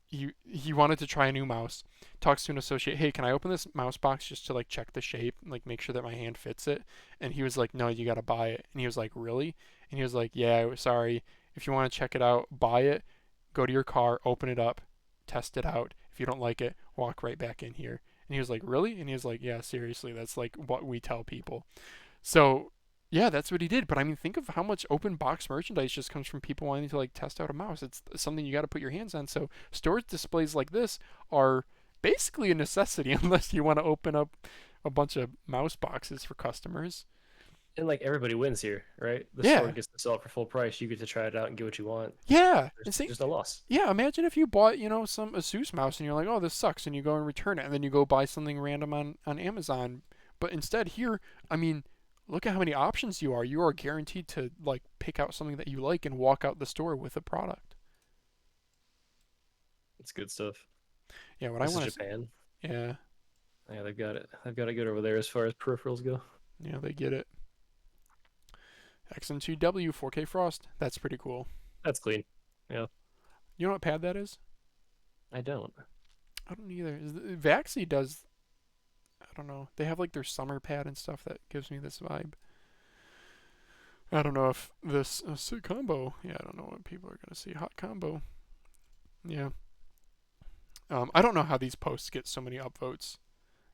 he wanted to try a new mouse. Talks to an associate, hey, can I open this mouse box just to like check the shape, like make sure that my hand fits it? And he was like, no, you gotta buy it. And he was like, really? And he was like, yeah, sorry. If you want to check it out, buy it. Go to your car, open it up, test it out. If you don't like it, walk right back in here. And he was like, really? And he was like, yeah, seriously, that's like what we tell people. So yeah, that's what he did. But I mean, think of how much open box merchandise just comes from people wanting to like test out a mouse. It's something you got to put your hands on. So storage displays like this are basically a necessity unless you want to open up a bunch of mouse boxes for customers. And like everybody wins here, right? The store Yeah, gets to sell it for full price. You get to try it out and get what you want. yeah. And There's see, there's no loss. yeah, imagine if you bought, some Asus mouse and you're like, oh, this sucks, and you go and return it, and then you go buy something random on Amazon. But instead, here, I mean, look at how many options you are. You are guaranteed to like pick out something that you like and walk out the store with a product. It's good stuff. Yeah, what I This is want to, Japan. yeah, Yeah, they've got it. They've got it good over there as far as peripherals go. yeah, they get it. XM2w 4K Frost. That's pretty cool. That's clean. Yeah, You know what pad that is? I don't. I don't either. Vaxi does. I don't know. They have like their summer pad and stuff that gives me this vibe. I don't know if this sick combo. Yeah, I don't know what people are gonna see. Hot combo. Yeah. I don't know how these posts get so many upvotes.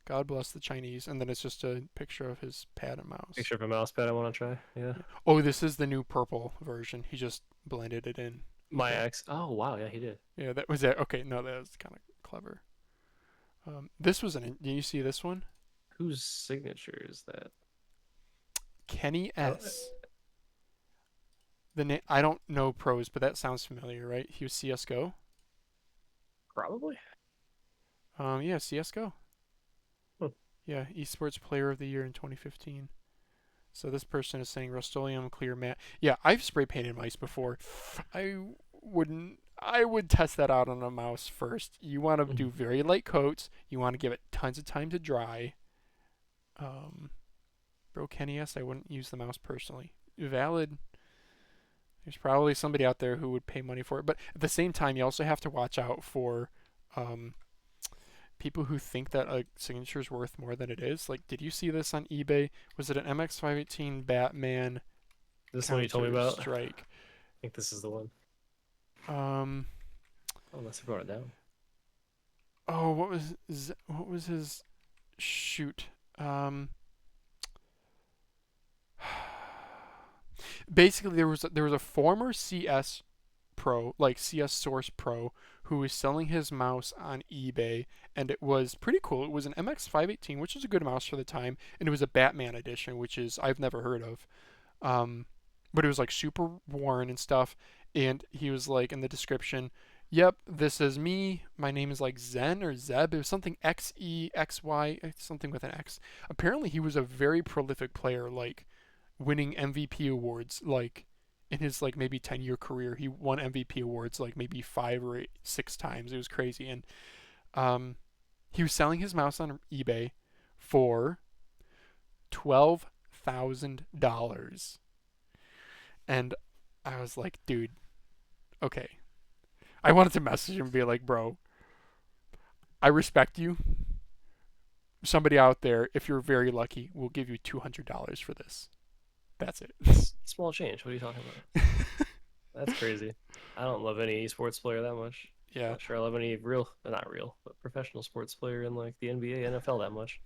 God bless the Chinese. And then it's just a picture of his pad and mouse. Picture of a mouse pad I want to try. Yeah. Yeah. Oh, this is the new purple version. He just blended it in. My Okay. ex. Oh wow, yeah, he did. Yeah, that was it. Okay, no, that was kind of clever. This was an. Did you see this one? Whose signature is that? Kenny Oh, S. The name I don't know pros, but that sounds familiar, right? He was CS:GO. probably. Yeah, CS:GO. Hmm. Yeah, Esports Player of the Year in 2015. So this person is saying Rust-Oleum clear matte. Yeah, I've spray painted mice before. I wouldn't. I would test that out on a mouse first. You want to do Mhm. very light coats. You want to give it tons of time to dry. Um, Bro Kenny S, I wouldn't use the mouse personally. Valid. There's probably somebody out there who would pay money for it, but at the same time, you also have to watch out for um, people who think that a signature is worth more than it is. Like, did you see this on eBay? Was it an MX518 Batman This one you told me Counter about. I Strike? think this is the one. Um. Oh, unless I brought it down. Oh, what was his shoot? Um. Basically, there was a former CS Pro, like CS Source Pro, who was selling his mouse on eBay, and it was pretty cool. It was an MX518, which is a good mouse for the time, and it was a Batman edition, which is I've never heard of. Um, but it was like super worn and stuff. And he was like in the description, "Yep, this is me. My name is like Zen or Zeb. It was something XEXY, something with an X." Apparently, he was a very prolific player, like winning MVP awards, like in his like maybe 10-year career. He won MVP awards like maybe 5 or 6 times. It was crazy. And um, he was selling his mouse on eBay for $12,000. And I was like, dude, okay. I wanted to message him and be like, bro, I respect you. Somebody out there, if you're very lucky, will give you $200 for this. That's it. Small change. What are you talking about? That's crazy. I don't love any esports player that much. Yeah. Not sure I love any real, not real, but professional sports player in like the NBA, NFL that much.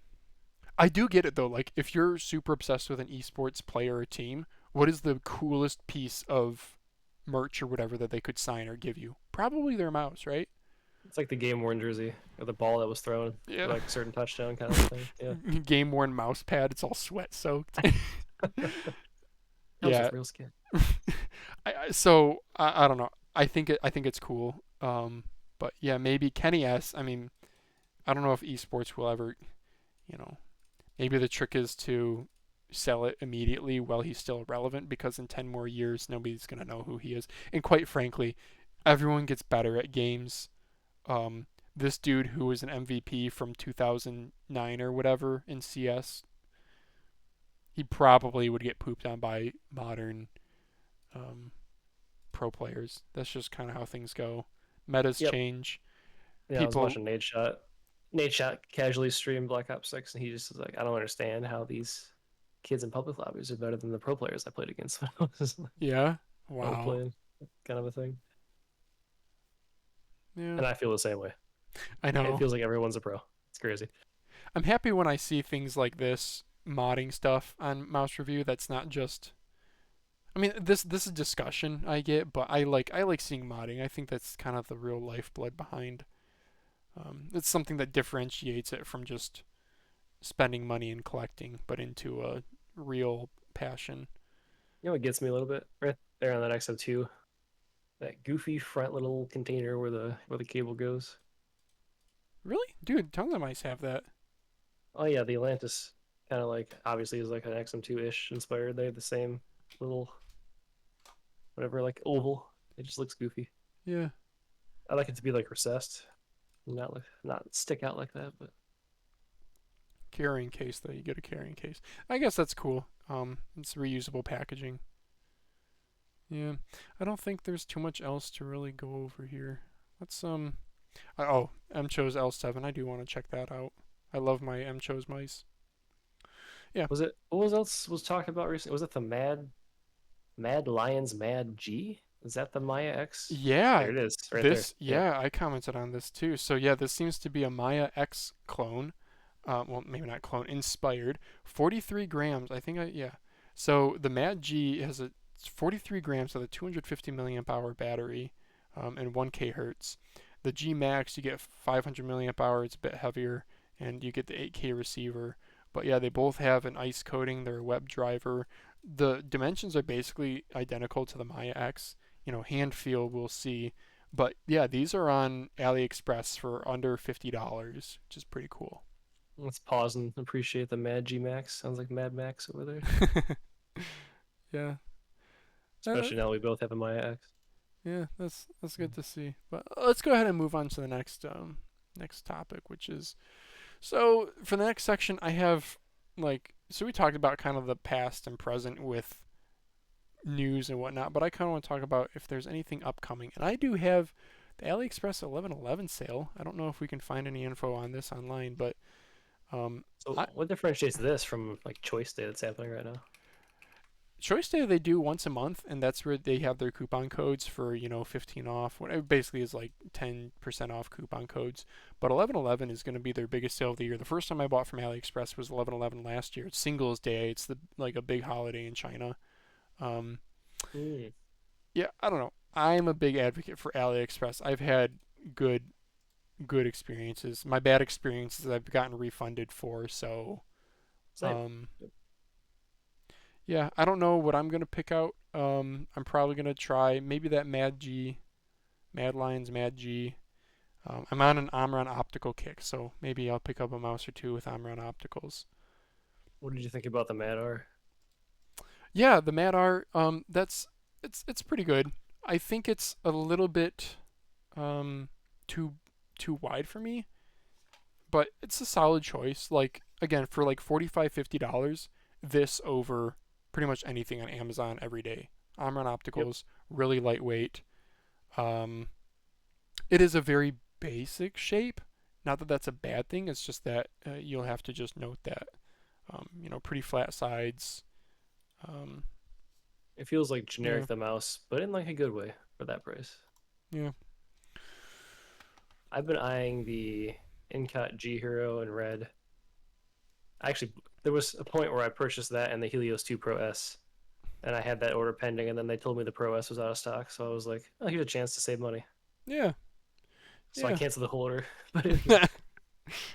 I do get it though. Like, if you're super obsessed with an esports player or team, what is the coolest piece of merch or whatever that they could sign or give you? Probably their mouse, right? It's like the game worn jersey or the ball that was thrown for Yeah. like a certain touchdown kind of thing. Yeah. Game worn mouse pad. It's all sweat soaked. Comes Yeah. with real skin. So I don't know. I think it's cool. But yeah, maybe Kenny S. I mean, I don't know if esports will ever, you know, maybe the trick is to sell it immediately while he's still relevant, because in 10 more years nobody's gonna know who he is. And quite frankly, everyone gets better at games. This dude who was an MVP from 2009 or whatever in CS, he probably would get pooped on by modern um, pro players. That's just kind of how things go. Metas Yep. change. Yeah, I was People, watching Nate Shot. Nate Shot casually streamed Black Ops 6, and he just was like, I don't understand how these kids in public lobbies are better than the pro players I played against when I was yeah, role wow, playing, kind of a thing. yeah, And I feel the same way. I It know. feels like everyone's a pro. It's crazy. I'm happy when I see things like this modding stuff on Mouse Review. That's not just. I mean, this is discussion I get, but I like seeing modding. I think that's kind of the real lifeblood behind. It's something that differentiates it from just spending money and collecting, but into a real passion. You know what gets me a little bit? Right there on that XM2, that goofy front little container where the cable goes. Really, dude, tons of mice have that. Oh yeah, the Atlantis kind of like obviously is like an XM2-ish inspired. They have the same little whatever like oval. It just looks goofy. Yeah. I like it to be like recessed, not stick out like that. But Carrying case though, you get a carrying case. I guess that's cool. It's reusable packaging. Yeah, I don't think there's too much else to really go over here. Let's oh, MCho's L7. I do want to check that out. I love my MCho's mice. Yeah. was it what was else was talked about recently? Was it the Mad Lions Mad G? Is that the Maya X? Yeah, There it is, right there. this Yeah. yeah, I commented on this too. So yeah, this seems to be a Maya X clone. Well, maybe not clone, inspired. 43 grams. I think yeah. So the Mad G has a 43 grams with a 250 milliamp hour battery, and 1K hertz. The G Max you get 500 milliamp hour. It's a bit heavier, and you get the 8K receiver. But yeah, they both have an ice coating. They're a web driver. The dimensions are basically identical to the Maya X. Hand feel we'll see. But yeah, these are on AliExpress for under $50, which is pretty cool. Let's pause and appreciate the Mad G Max. Sounds like Mad Max over there. Yeah. Uh, Especially now we both have a Maya X. yeah, that's good to see. But let's go ahead and move on to the next topic, which is so for the next section I have so we talked about kind of the past and present with news and whatnot, but I kind of want to talk about if there's anything upcoming. And I do have the AliExpress 11/11 sale. I don't know if we can find any info on this online, but um, So I, what differentiates this from like Choice Day that's happening right now? Choice Day they do once a month, and that's where they have their coupon codes for 15 off. What it basically is like 10% off coupon codes. But 11/11 is going to be their biggest sale of the year. The first time I bought from AliExpress was 11/11 last year. It's Singles Day. It's like a big holiday in China. Um, Mm. yeah, I don't know. I'm a big advocate for AliExpress. I've had good good experiences. My bad experiences I've gotten refunded for. So Same. um, yeah, I don't know what I'm gonna pick out. I'm probably gonna try maybe that MadLions Mad G. I'm on an Omron optical kick, so maybe I'll pick up a mouse or two with Omron opticals. What did you think about the Mad R? Yeah, the Mad R. It's pretty good. I think it's a little bit um, too too wide for me, but it's a solid choice. Like again, for like $45-50, this over pretty much anything on Amazon every day. Omron Yep. opticals, really lightweight. Um, it is a very basic shape. Not that that's a bad thing. It's just that you'll have to just note that pretty flat sides. Um, It feels like yeah, generic the mouse, but in like a good way for that price. yeah. I've been eyeing the Incut G Hero in red. Actually, there was a point where I purchased that and the Helios 2 Pro S, and I had that order pending, and then they told me the Pro S was out of stock, so I was like, oh, here's a chance to save money. Yeah, So I yeah. canceled the whole order, but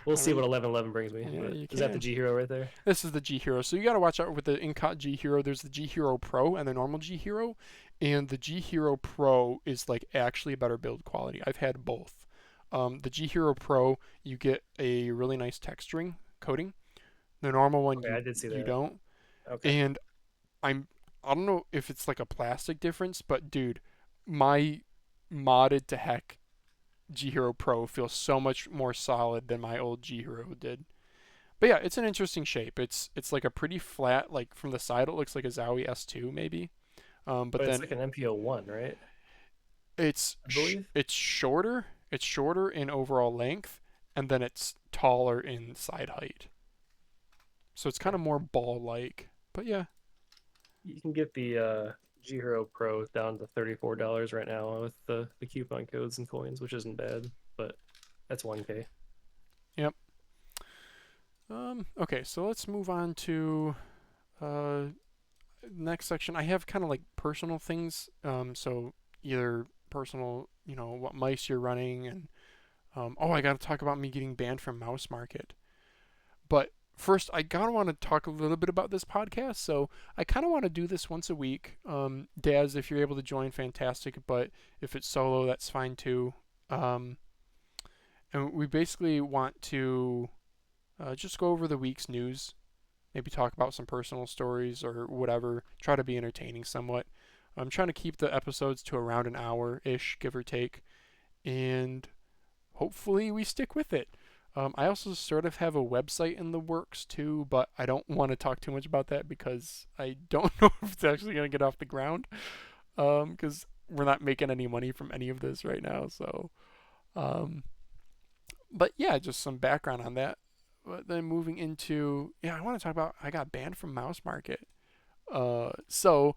we'll I see what mean, 1111 brings me. yeah, But you is that the can. G Hero right there? This is the G Hero. So you got to watch out with the Incot G Hero. There's the G Hero Pro and the normal G Hero. And the G Hero Pro is like actually a better build quality. I've had both. The G Hero Pro, you get a really nice texturing coating. The normal one, Okay, I did see you that. don't. Okay. And I'm I don't know if it's like a plastic difference, but dude, my modded to heck G Hero Pro feels so much more solid than my old G Hero did. But yeah, it's an interesting shape. It's like a pretty flat, like from the side it looks like a Zowie S2 maybe. But But it's then like an MPO1, right? it's I believe. it's shorter. It's shorter in overall length, and then it's taller in side height. So it's kind Okay. of more ball-like. But yeah, You can get the G Hero Pro down to $34 right now with the coupon codes and coins, which isn't bad, but that's 1K. yep. Okay, so let's move on to uh next section. I have kind of like personal things. So either personal, what mice you're running, and oh, I got to talk about me getting banned from MouseMarket. But first, I gotta want to talk a little bit about this podcast. So I kind of want to do this once a week. Daz, if you're able to join, fantastic. But if it's solo, that's fine too. Um, and we basically want to just go over the week's news, maybe talk about some personal stories or whatever. Try to be entertaining somewhat. I'm trying to keep the episodes to around an hour ish, give or take, and hopefully we stick with it. I also sort of have a website in the works too, but I don't want to talk too much about that because I don't know if it's actually going to get off the ground. Because we're not making any money from any of this right now. So, um, but yeah, just some background on that. But then moving into, yeah, I want to talk about I got banned from MouseMarket. So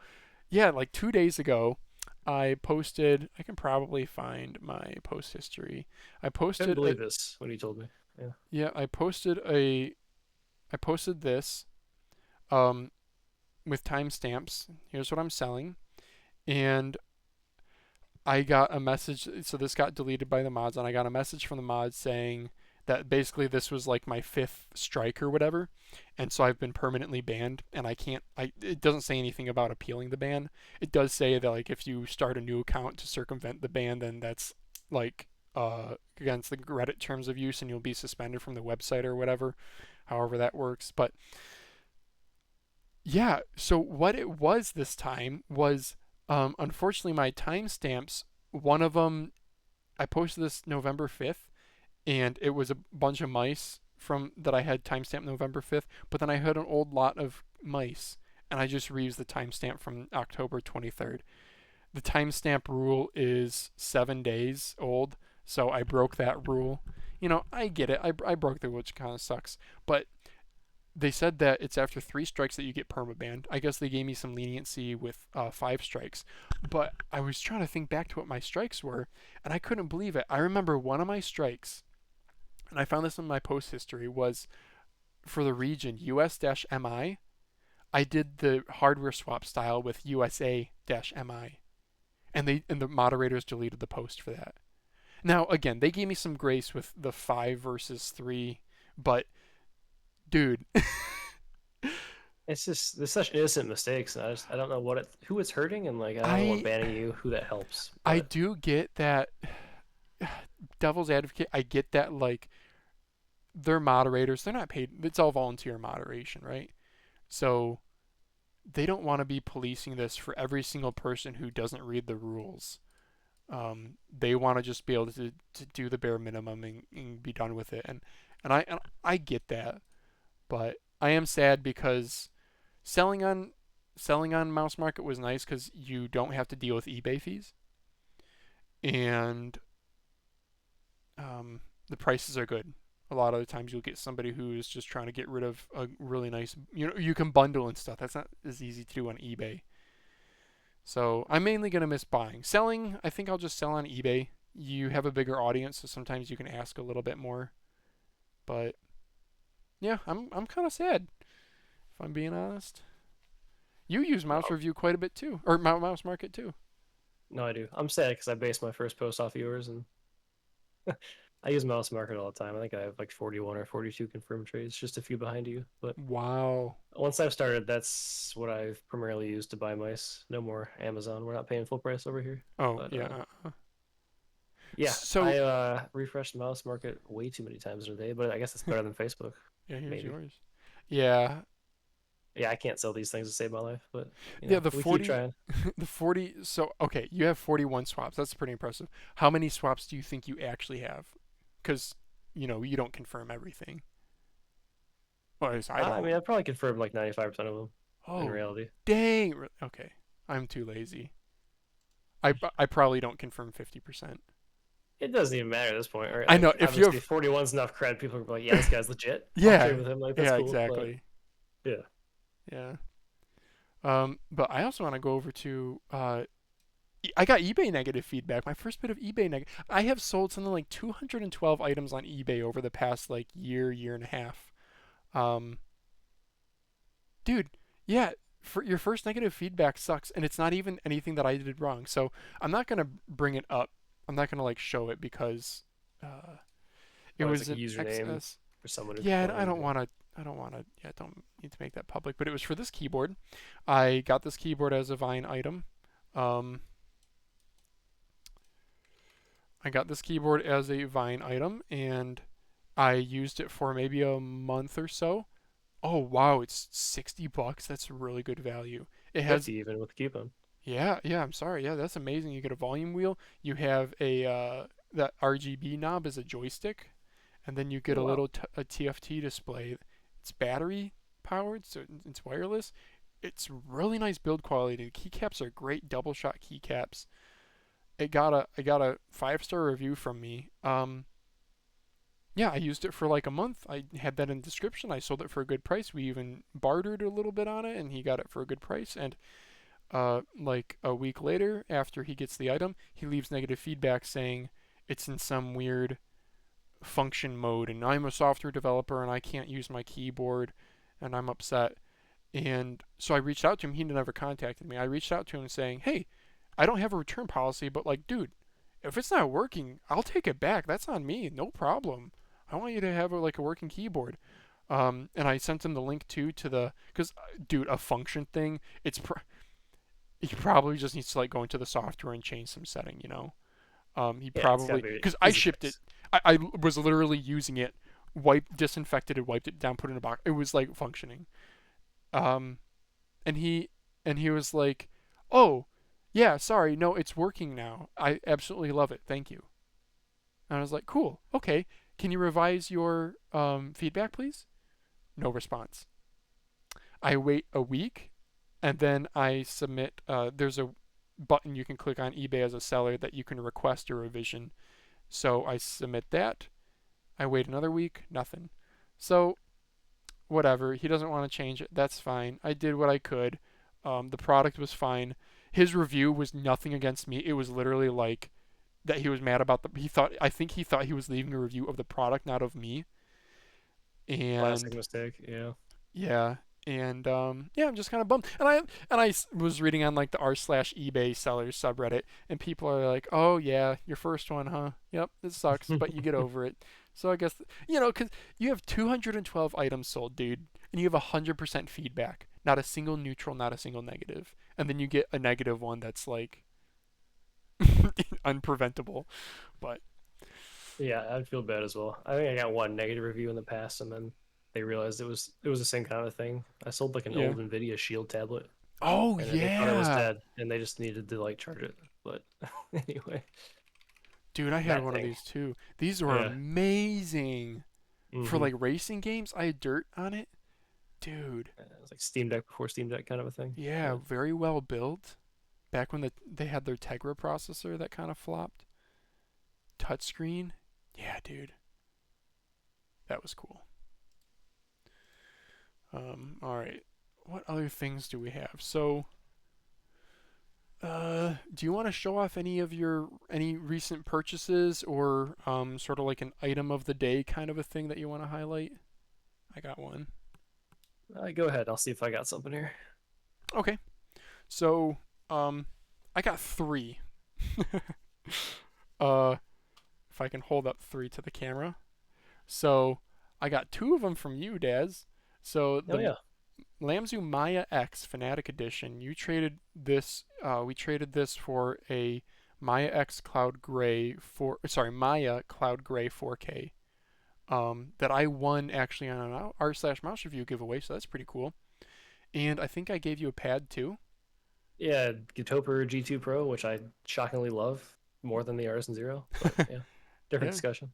yeah, like 2 days ago, I posted. I can probably find my post history. I Couldn't posted a believe this when you told me. Yeah. yeah. I posted this um with timestamps. Here's what I'm selling, and I got a message. So this got deleted by the mods, and I got a message from the mods saying that basically this was like my fifth strike or whatever, and so I've been permanently banned, and I can't. It doesn't say anything about appealing the ban. It does say that like if you start a new account to circumvent the ban, then that's like against the Reddit terms of use, and you'll be suspended from the website or whatever, however that works. But yeah, so what it was this time was, unfortunately, my timestamps. One of them, I posted this November 5th, and it was a bunch of mice from that I had timestamp November 5th, but then I had an old lot of mice, and I just reused the timestamp from October 23rd. The timestamp rule is 7 days old, so I broke that rule. I get it. I broke the rule, which kind of sucks. But they said that it's after 3 strikes that you get permabanned. I guess they gave me some leniency with 5 strikes. But I was trying to think back to what my strikes were, and I couldn't believe it. I remember one of my strikes, and I found this in my post history, was for the region US-MI. I did the hardware swap style with USA-MI. And the moderators deleted the post for that. Now, again, they gave me some grace with the 5 versus 3, but dude, It's just there's such innocent mistakes, and I don't know who it's hurting, and like I don't know what I banning you who that helps. I But do get that. Devil's advocate, I get that, like, they're moderators, they're not paid, it's all volunteer moderation, right? So they don't want to be policing this for every single person who doesn't read the rules. They want to just be able to do the bare minimum and be done with it. And I get that, but I am sad because selling on selling on MouseMarket was nice because you don't have to deal with eBay fees, and the prices are good. A lot of the times you'll get somebody who is just trying to get rid of a really nice, you can bundle and stuff. That's not as easy to do on eBay. So I'm mainly going to miss buying. Selling, I think I'll just sell on eBay. You have a bigger audience, so sometimes you can ask a little bit more. But yeah, I'm kind of sad, if I'm being honest. You use no, MouseReview quite a bit too, or MouseMarket too. no, I do. I'm sad because I based my first post off yours, and I use MouseMarket all the time. I think I have like 41 or 42 confirmed trades, just a few behind you. But Wow. once I've started, that's what I've primarily used to buy mice. No more Amazon. We're not paying full price over here. Oh But yeah. yeah, So I refreshed MouseMarket way too many times in a day. But I guess it's better than Facebook. yeah, here's Maybe. yours. Yeah, Yeah, I can't sell these things to save my life, but yeah. The we keep 40, trying. the 40. So okay, you have 41 swaps. That's pretty impressive. How many swaps do you think you actually have? Because you don't confirm everything. Well, at least I I don't. mean, I probably confirmed like 95% of them in Oh, reality. dang. Okay, I'm too lazy. I probably don't confirm 50%. It doesn't even matter at this point, right? I know Like, if you obviously, have. 41's enough cred. People are like, yeah, this guy's legit. I'll Yeah, trade with him. Like, that's yeah, cool. But exactly. yeah. Yeah. But I also want to go over to I got eBay negative feedback. My first bit of eBay negative. I have sold something like 212 items on eBay over the past like year and a half. Um, dude, yeah, for your first negative feedback sucks, and it's not even anything that I did wrong. So I'm not gonna bring it up. I'm not gonna like show it because uh, it Well, it's was like a an username XS. for someone who Yeah, I complained. don't want to. I don't want to. Yeah, don't need to make that public. But it was for this keyboard. I got this keyboard as a Vine item. Um, I got this keyboard as a Vine item, and I used it for maybe a month or so. Oh wow, it's $60. That's really good value. It has 50 even with the coupon. yeah. I'm sorry. Yeah, that's amazing. You get a volume wheel. You have a that RGB knob is a joystick, and then you get Oh, a wow. little a TFT display. It's battery powered, so it's wireless. It's really nice build quality. The keycaps are great double shot keycaps. I got a 5-star review from me. Yeah, I used it for like a month. I had that in the description. I sold it for a good price. We even bartered a little bit on it, and he got it for a good price. And like a week later, after he gets the item, he leaves negative feedback saying it's in some weird function mode, and I'm a software developer and I can't use my keyboard, and I'm upset. And so I reached out to him. He never contacted me. I reached out to him saying, "Hey, I don't have a return policy, but like, dude, if it's not working, I'll take it back. That's on me. No problem. I want you to have like a working keyboard." And I sent him the link to the because dude, a function thing. He probably just needs to like go into the software and change some setting. He Yeah, it's gotta probably, be because I easy shipped it. fix. I was literally using it, wiped, disinfected it, wiped it down, put it in a box. It was like functioning. Um, and he was like, "Oh, yeah, sorry, no, it's working now. I absolutely love it. Thank you." And I was like, "Cool, okay. Can you revise your feedback, please?" No response. I wait a week, and then I submit. There's a button you can click on eBay as a seller that you can request a revision. So I submit that. I wait another week, nothing. So whatever. He doesn't want to change it. That's fine. I did what I could. The product was fine. His review was nothing against me. It was literally like that he was mad about the. He thought. I think he thought he was leaving a review of the product, not of me. Classic And mistake. Yeah. yeah, and yeah, I'm just kind of bummed. Was reading on like the r/eBay sellers subreddit, and people are like, "Oh yeah, your first one, huh? Yep, it sucks, but you get over it." So I guess because you have 212 items sold, dude, and you have 100% feedback, not a single neutral, not a single negative, and then you get a negative one that's like unpreventable. But Yeah, I'd feel bad as well. I think I got one negative review in the past, and then they realized it was the same kind of thing. I sold like an yeah. old NVIDIA Shield tablet, Oh and then they thought it was yeah, dead, and they just needed to like charge it. But anyway, dude, I had that one of thing. these too. These were Yeah. amazing. For Mm-hmm. like racing games, I had dirt on it. Dude, It was like Steam Deck before Steam Deck kind of a thing. yeah, But very well built. Back when they had their Tegra processor that kind of flopped. Touchscreen. Yeah, dude. That was cool. All right. What other things do we have? So, do you want to show off any recent purchases or sort of like an item of the day kind of a thing that you want to highlight? I got one. go ahead. I'll see if I got something here. Okay. So, um, I got three. uh, if I can hold up three to the camera. So I got two of them from you, Daz. So Oh the yeah. Lamzu Maya X Fanatic Edition. You traded this. We traded this for a Maya X Cloud Gray Maya Cloud Gray 4K. That I won actually on an r/mouse review giveaway. So that's pretty cool. And I think I gave you a pad too. Yeah, Gitoper G2 Pro, which I shockingly love more than the Artisan Zero. But yeah, different Yeah. discussion.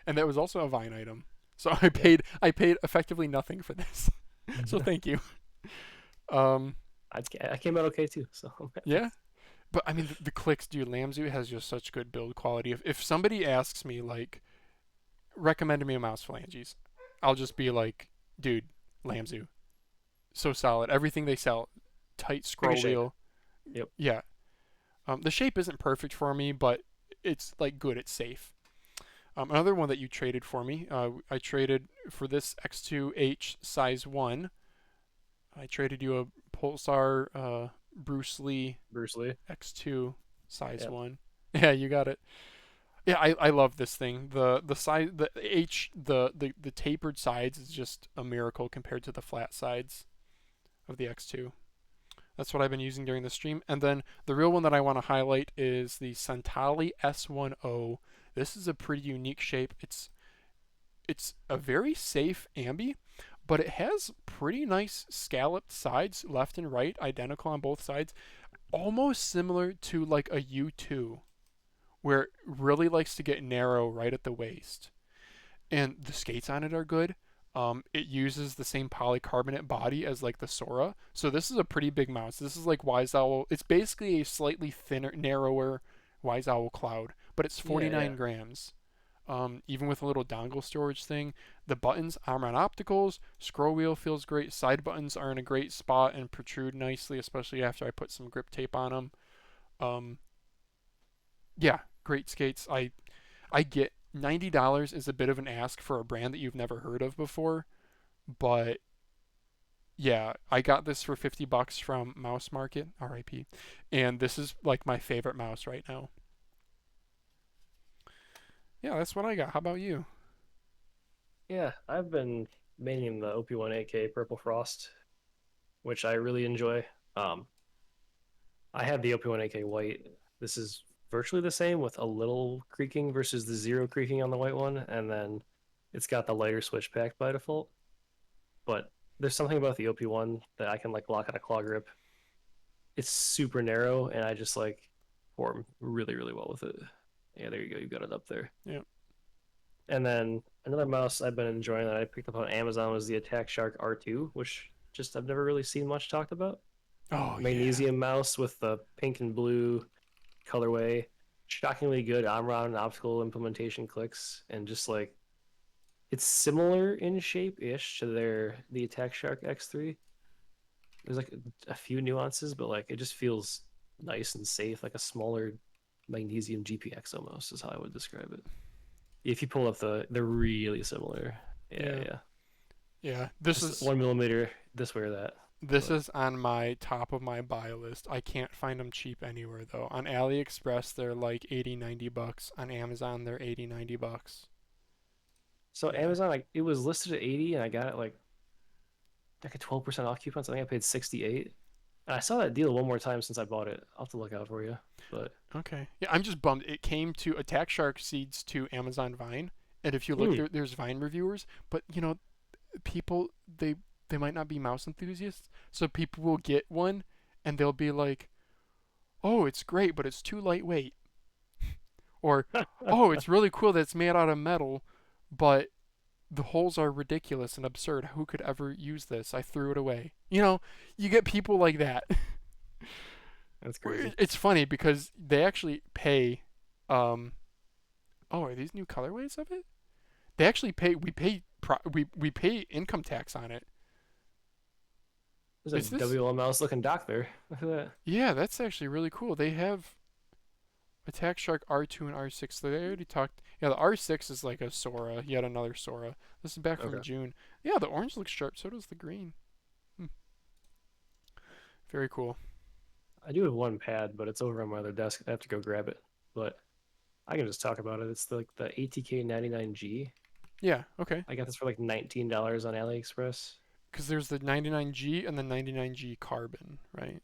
And that was also a Vine item. So Yeah. I paid effectively nothing for this. So thank you. Um, I came out okay too. So I'm happy. yeah, but I mean the clicks, dude. Lamzu has just such good build quality. If somebody asks me like recommend me a MousePhalanges, I'll just be like, dude, Lamzu, so solid. Everything they sell, tight Pretty good scroll shape. wheel. Yep. Yeah. The shape isn't perfect for me, but it's like good. It's safe. Another one that you traded for me, I traded for this X2H size 1. I traded you a Pulsar Bruce Lee Bruce Lee. X2 size Yep. 1. Yeah, you got it. Yeah, I love this thing. The size the tapered sides is just a miracle compared to the flat sides of the X2. That's what I've been using during the stream. And then the real one that I want to highlight is the Santali S1-O. This is a pretty unique shape. It's a very safe ambi, but it has pretty nice scalloped sides, left and right, identical on both sides, almost similar to like a U2, where it really likes to get narrow right at the waist. And the skates on it are good. It uses the same polycarbonate body as like the Sora, so this is a pretty big mouse. This is like Wise Owl. It's basically a slightly thinner, narrower Wise Owl Cloud, but it's Yeah, yeah. 49 grams. Even with a little dongle storage thing. The buttons, arm on opticals, scroll wheel feels great. Side buttons are in a great spot and protrude nicely, especially after I put some grip tape on them. Um, yeah, great skates. I get $90 is a bit of an ask for a brand that you've never heard of before, but yeah, I got this for $50 from MouseMarket, RIP, and this is like my favorite mouse right now. Yeah, that's what I got. How about you? Yeah, I've been maining the OP1AK Purple Frost, which I really enjoy. Um, I have the OP1AK White. This is virtually the same with a little creaking versus the zero creaking on the white one, and then it's got the lighter switch pack by default. But there's something about the OP one that I can like lock on a claw grip. It's super narrow, and I just like perform really, really well with it. Yeah, there you go. You got it up there. Yeah. And then another mouse I've been enjoying that I picked up on Amazon was the Attack Shark R2, which just I've never really seen much talked about. Oh yeah. Magnesium mouse with the pink and blue colorway. Shockingly good on-round and optical implementation clicks, and just like it's similar in shape-ish to the Attack Shark X3. There's like a few nuances, but like it just feels nice and safe, like a smaller magnesium GPX almost is how I would describe it. If you pull up they're really similar. Yeah. Yeah. This Just is 1 millimeter this way or that. this But is on my top of my buy list. I can't find them cheap anywhere though. On AliExpress they're like 80-90 bucks. On Amazon they're 80-90 bucks. so Yeah. Amazon, like it was listed at 80, and I got it like a 12% off coupon. So I think I paid 68. And I saw that deal one more time since I bought it. I'll have to look out for you. But Okay. Yeah, I'm just bummed. It came to Attack Shark seeds to Amazon Vine, and if you look mm, there, there's Vine reviewers, but you know, people they might not be mouse enthusiasts, so people will get one, and they'll be like, "Oh, it's great, but it's too lightweight," or "Oh, it's really cool that it's made out of metal, but the holes are ridiculous and absurd. Who could ever use this? I threw it away." You know, you get people like that. that's crazy. It's funny because they actually pay. Um, oh, are these new colorways of it? They actually pay. We pay income tax on it. There's a Is this? WL mouse looking dock there. Look at that. Yeah, that's actually really cool. They have Attack Shark R2 and R6. So they already talked. Yeah, the R6 is like a Sora, yet another Sora. This is back from Okay. June. Yeah, the orange looks sharp. So does the green. Hmm. Very cool. I do have one pad, but it's over on my other desk. I have to go grab it. But I can just talk about it. It's like the ATK 99G. Yeah. Okay. I got this for like $19 on AliExpress. Because there's the 99G and the 99G Carbon, right?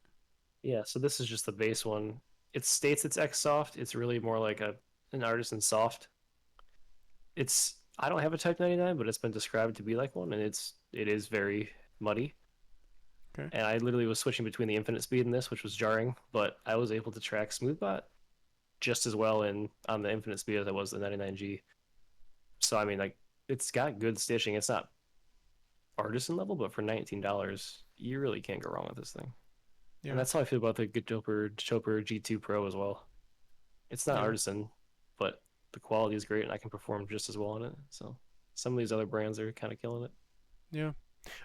Yeah, so this is just the base one. It states it's X soft. It's really more like an artisan soft. It's I don't have a Type 99, but it's been described to be like one, and it is very muddy. Okay. And I literally was switching between the infinite speed and this, which was jarring, but I was able to track Smoothbot just as well in on the infinite speed as I was the 99G. So I mean, like it's got good stitching. It's not artisan level, but for $19, you really can't go wrong with this thing. And Yeah. that's how I feel about the Chopper G2 Pro as well. It's not Yeah. artisan, but the quality is great, and I can perform just as well on it. So some of these other brands are kind of killing it. Yeah.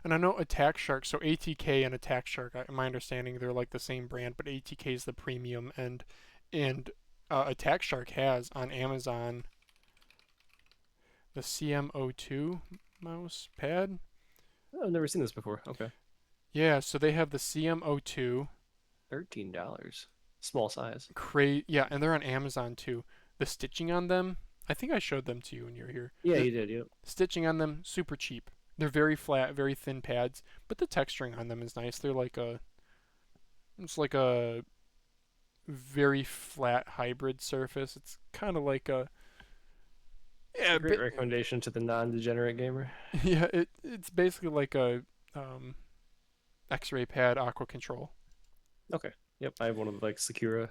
And I know Attack Shark, so ATK and Attack Shark, my understanding they're like the same brand, but ATK is the premium, and Attack Shark has on Amazon the CM2w mouse pad. Oh, I've never seen this before. Okay, Yeah, so they have the CM2w. $13, small size. Yeah, and they're on Amazon too. The stitching on them, I think I showed them to you when you were here. Yeah, The you did. Yep. stitching on them super cheap. They're very flat, very thin pads, but the texturing on them is nice. It's like a very flat hybrid surface. It's kind of like a It's yeah, a great recommendation to the non-degenerate gamer. yeah. It's basically like a X-ray pad aqua control. Okay. Yep, I have one of like Sakura,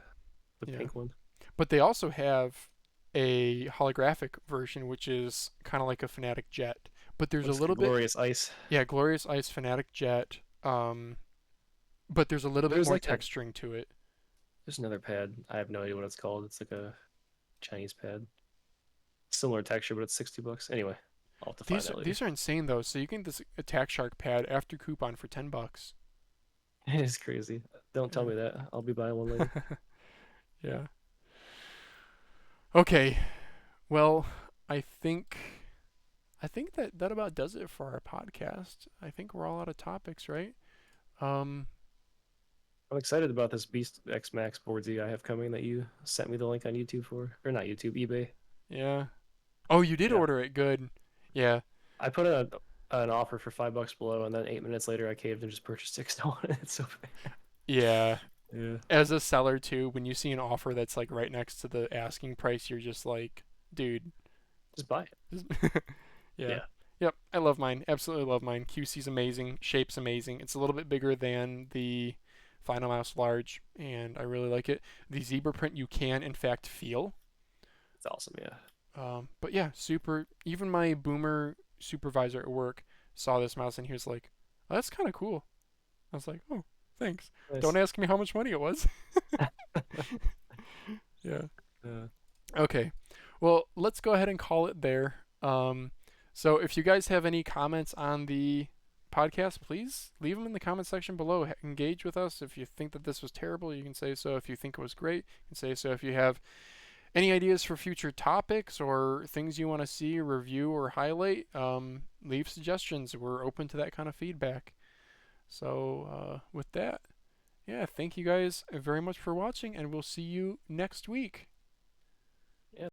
the Yeah, pink one. but they also have a holographic version, which is kind of like a Fnatic Jet. But there's a Looks like little bit glorious ice. yeah, Glorious Ice Fnatic Jet. But there's a little bit There's more like a texturing to it. there's another pad. I have no idea what it's called. It's like a Chinese pad. Similar texture, but it's $60. Anyway, I'll have to find that later. These are insane though. So you can get this Attack Shark pad after coupon for $10. It is crazy. Don't tell me that. I'll be buying one later. Yeah. Yeah. Okay. Well, I think that about does it for our podcast. I think we're all out of topics, right? Um, I'm excited about this Beast X Max Boardzy I have coming that you sent me the link on YouTube for, or not YouTube, eBay. yeah. Oh, you did Yeah, order it. Good. Yeah. I put an offer for $5 below, and then 8 minutes later I caved and just purchased 6 on it. It's so bad. Yeah. Yeah. as a seller too, when you see an offer that's like right next to the asking price, you're just like, dude, Just buy it. this- yeah. Yeah. Yep, I love mine. Absolutely love mine. QC's amazing. Shape's amazing. It's a little bit bigger than the Final Mouse Large, and I really like it. The zebra print you can, in fact, feel. It's awesome. Yeah. But yeah, super. Even my boomer supervisor at work saw this mouse and he was like, oh, that's kind of cool. I was like, oh, thanks. Nice. Don't ask me how much money it was. Yeah. Yeah. Okay. Well, let's go ahead and call it there. So if you guys have any comments on the podcast, please leave them in the comment section below. Engage with us. If you think that this was terrible, you can say so. If you think it was great, you can say so. If you have any ideas for future topics or things you want to see, review, or highlight, leave suggestions. We're open to that kind of feedback. So with that, yeah, thank you guys very much for watching, and we'll see you next week.